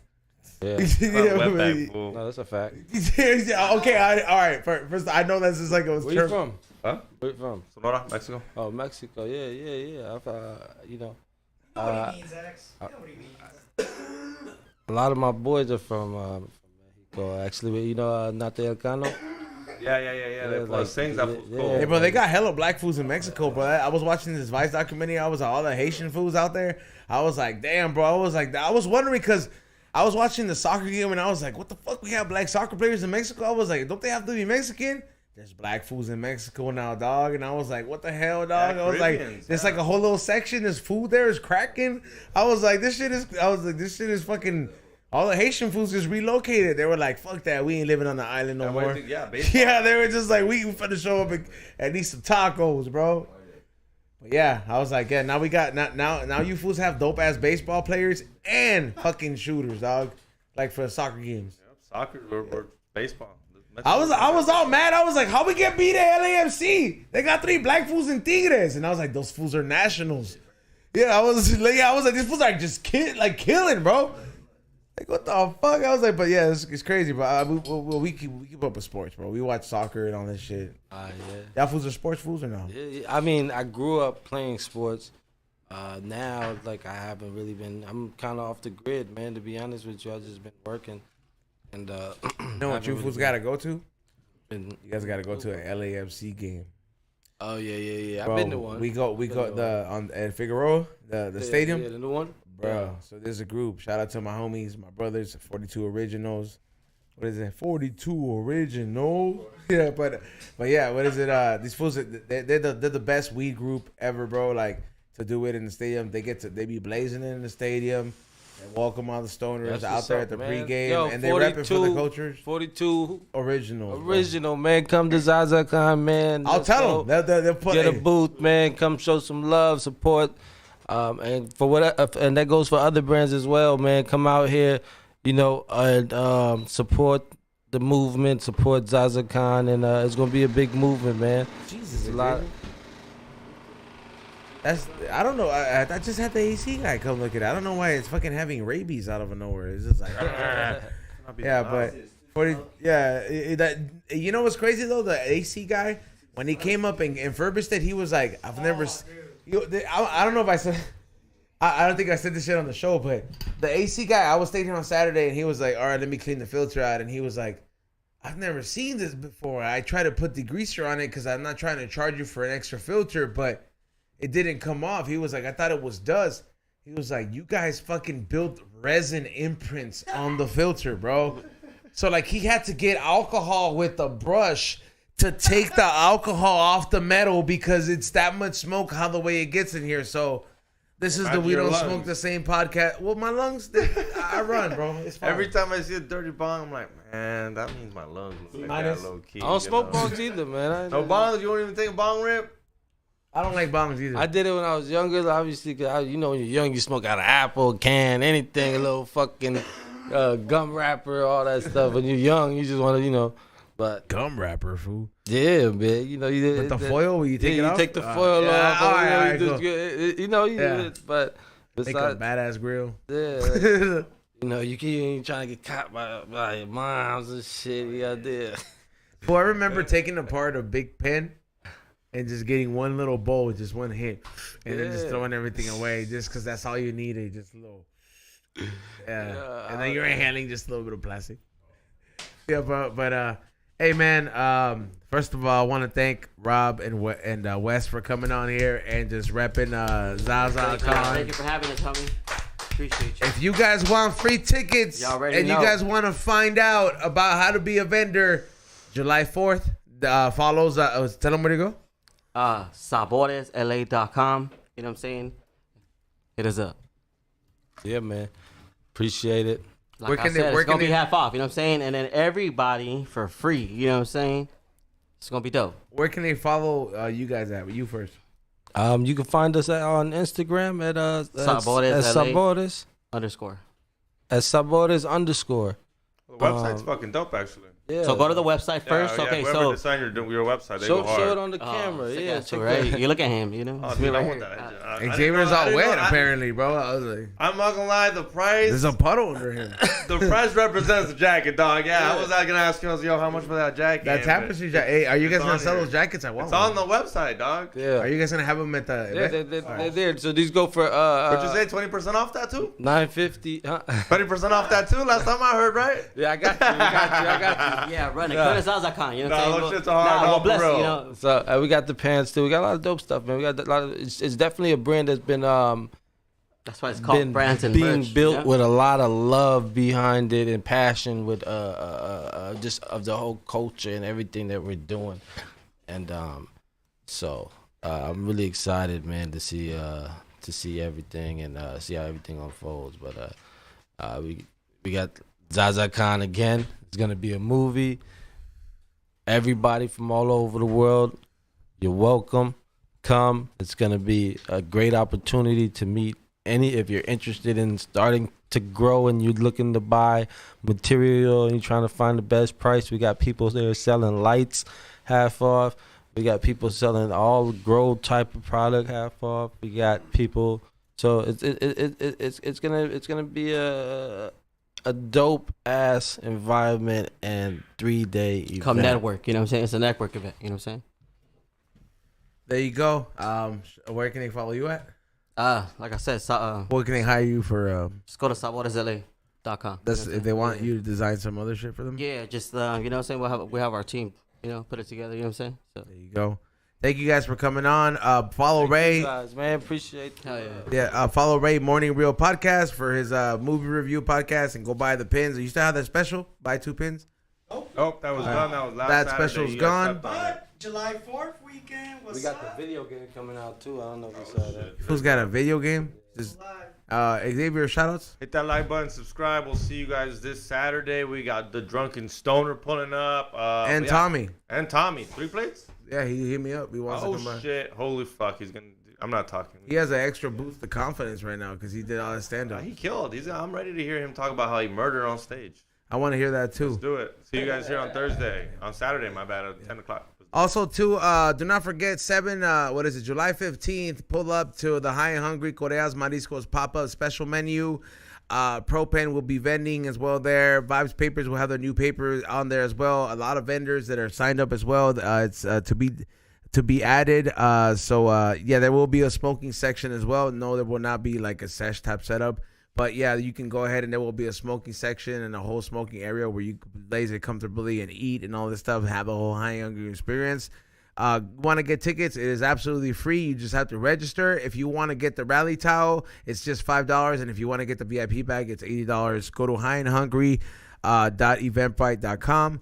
Yeah. Wetback, fool. No, that's a fact. Okay, all right. First, I know this is like a Where you from? Huh? Where you from? Sonora, Mexico. Oh, Mexico. Yeah. I've, you know, a lot of my boys are from Mexico. Actually, you know, Nate Elcano. Yeah. They like, sings that fool's yeah. cool. Hey, bro, they got hella black foods in Mexico, bro. I was watching this Vice documentary. I was like, all the Haitian foods out there. I was like, damn, bro. I was wondering because I was watching the soccer game and I was like, what the fuck? We have black soccer players in Mexico? I was like, don't they have to be Mexican? There's black foods in Mexico now, dog. And I was like, what the hell, dog? Yeah, I was like, Caribbeans, there's like a whole little section. There's food there is cracking. I was like, this shit is fucking. All the Haitian foods just relocated. They were like, fuck that. We ain't living on the island no more. Yeah, they were just like, we finna show up and need some tacos, bro. But yeah, I was like, yeah, now we got, now you fools have dope ass baseball players and fucking shooters, dog. Like for soccer games. Soccer or baseball. I was all mad. I was like, how we get beat at LAFC? They got 3 black fools in Tigres. And I was like, those fools are nationals. Yeah, I was like, these fools are just killing, bro. Like, what the fuck? I was like, but yeah, it's crazy, bro. We keep up with sports, bro. We watch soccer and all this shit. Yeah. Y'all fools are sports fools or no? Yeah. I mean, I grew up playing sports. Now, like, I haven't really been. I'm kind of off the grid, man. To be honest with you, I just been working. And you know what you fools gotta go to? been, You guys gotta go to an LAFC game. Oh yeah. Bro, I've been to one. We go at Figueroa, the stadium. Yeah, the new one. Bro, so there's a group. Shout out to my homies, my brothers, 42 Originals. What is it? 42 Originals. Yeah, but yeah, what is it? These fools, they're the best weed group ever, bro. Like to do it in the stadium, they be blazing it in the stadium. And welcome all the stoners out there at the pregame, Yo, and they repping for the cultures. 42 Original, man. Come to Zazacon, man. I'll tell them. They'll put Get a booth, man. Come show some love, support. And for what, and that goes for other brands as well, man. Come out here, you know, and support the movement, support Zazacon, and it's gonna be a big movement, man. Jesus, a lot. I don't know. I just had the AC guy come look at it. I don't know why it's fucking having rabies out of nowhere. It's just like, yeah, but 40, that you know what's crazy though? The AC guy, when he came up and furbished it, he was like, I've never. I don't know if I said. I don't think I said this shit on the show, but the AC guy, I was staying here on Saturday, and he was like, all right, let me clean the filter out, and he was like, I've never seen this before. I tried to put degreaser on it because I'm not trying to charge you for an extra filter, but it didn't come off. He was like, I thought it was dust. He was like, you guys fucking built resin imprints on the filter, bro. So like he had to get alcohol with a brush to take the alcohol off the metal because it's that much smoke how the way it gets in here. So this is the We Don't Smoke the Same podcast. Well, my lungs, I run, bro. It's fine. Every time I see a dirty bong, I'm like, man, that means my lungs look like that low key. I don't smoke bongs either, man. No bongs? You won't even take a bong rip? I don't like bongs either. I did it when I was younger, obviously, because you know when you're young, you smoke out of apple, can, anything, a little fucking gum wrapper, all that stuff. When you're young, you just want to, you know, but. Gum wrapper, fool. Yeah, man. You know, with the foil, where you take it off? You take the foil off. All right, you know, but besides, make a badass grill. Yeah. You know, you ain't trying to get caught by your moms and shit. You got there. Well, I remember taking apart a big pen and just getting one little bowl with just one hit, and then just throwing everything away, just because that's all you needed, just a little. Yeah. And then you're inhaling just a little bit of plastic. Yeah, but hey man, first of all, I want to thank Rob and Wes for coming on here and just repping Zazacon. Thank you for having us, homie. Appreciate you. If you guys want free tickets you you guys want to find out about how to be a vendor, July 4th, follows. Tell them where to go. ZaboresLA.com. You know what I'm saying? Hit us up. Yeah, man. Appreciate it. Like I said, it's going to be half off. You know what I'm saying? And then everybody for free. You know what I'm saying? It's going to be dope. Where can they follow you guys at? You first. You can find us on Instagram at Zabores _ At Zabores _. The website's fucking dope, actually. Yeah. So go to the website first. Okay, whoever so designed your website, they go hard. show it on the camera. sick Yeah, ass too, check right? that. You look at him, you know. Oh, It's me dude, I right want here. that. I didn't Xavier's know- I all didn't wet know- apparently, bro. I was like, I'm not gonna lie, the price. there's a puddle under him. The price represents the jacket, dog. Yeah, I was not gonna ask you, I was, yo, how much for that jacket? That tapestry jacket. Hey, are you guys It's gonna on sell here. those jackets? I want It's on one. the website, dog. Yeah. Are you guys gonna have them at the Yeah, event? they're there. So these go for What'd you say? 20% off that too? $9.50. Huh? 20% off that too? Last time I heard, right? Yeah, I got you. I got you. Yeah, run it. Yeah. Come to Zazacon, you know what Nah, I'm saying? those shits are hard, well, for bless you, real. you know. So we got the pants too. We got a lot of dope stuff, man. We got a lot of. It's definitely a brand that's been That's why it's called brands and being merch, built you know? with a lot of love behind it and passion with just of the whole culture and everything that we're doing, and so I'm really excited, man, to see everything and see how everything unfolds. But we got Zazacon again. It's gonna be a movie. Everybody from all over the world, you're welcome. Come. It's gonna be a great opportunity to meet if you're interested in starting to grow and you're looking to buy material and you're trying to find the best price. We got people there selling lights half off. We got people selling all grow type of product half off. We got people. So it's gonna be a dope ass environment and 3-day event. Come network, you know what I'm saying? It's a network event, you know what I'm saying? There you go. Where can they follow you at? Like I said, What can they hire you for? just go to saboresla.com. That's if they want you to design some other shit for them. Yeah, just you know what I'm saying? We have our team, you know, put it together, you know what I'm saying? So There you go. Thank you guys for coming on. Follow Ray. You guys, man, appreciate it. hell yeah. Yeah, follow Ray Morning Real Podcast for his movie review podcast and go buy the pins. You still have that special? Buy 2 pins. Oh, that was done. That was last That Saturday. special's You gone. guys stepped on it. July 4th weekend was We got the video game coming out too. I don't know if you saw that. Who's got a video game? Just, Xavier, shoutouts. Hit that like button, subscribe. We'll see you guys this Saturday. We got the Drunken Stoner pulling up. And yeah. Tommy. And Tommy. 3 plates? Yeah, he hit me up. He wants to Oh, come by. shit. Holy fuck. He's going to do. I'm not talking. He has an extra boost of confidence right now because he did all his stand up. He killed. I'm ready to hear him talk about how he murdered on stage. I want to hear that too. Let's do it. See you guys here on Thursday. On Saturday, my bad, at 10 o'clock. Also, too, do not forget July 15th, pull up to the High and Hungry Coreas Mariscos pop-up special menu. Propane will be vending as well there. Vibes Papers will have their new paper on there as well. A lot of vendors that are signed up as well. It's to be added. Yeah, there will be a smoking section as well. No, there will not be like a sesh type setup. But yeah, you can go ahead and there will be a smoking section and a whole smoking area where you can laser comfortably and eat and all this stuff, have a whole high and hungry experience. Want to get tickets? It is absolutely free. You just have to register. If you want to get the rally towel, it's just $5. And if you want to get the VIP bag, it's $80. Go to highandhungry.eventbrite.com.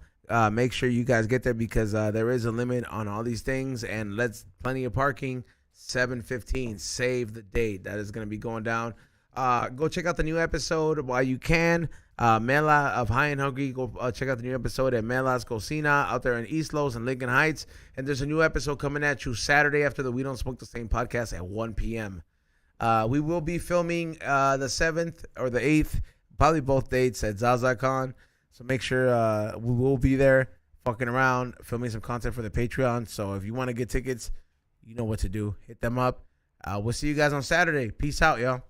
Make sure you guys get there because there is a limit on all these things. And plenty of parking. 7:15. Save the date. That is going to be going down. Go check out the new episode while you can. Mela of High and Hungry. Go check out the new episode at Mela's Cocina out there in East Los and Lincoln Heights. And there's a new episode coming at you Saturday after the We Don't Smoke the Same podcast at 1 p.m. We will be filming the 7th or the 8th, probably both dates at Zazacon. So make sure we will be there fucking around, filming some content for the Patreon. So if you want to get tickets, you know what to do. Hit them up. We'll see you guys on Saturday. Peace out, y'all.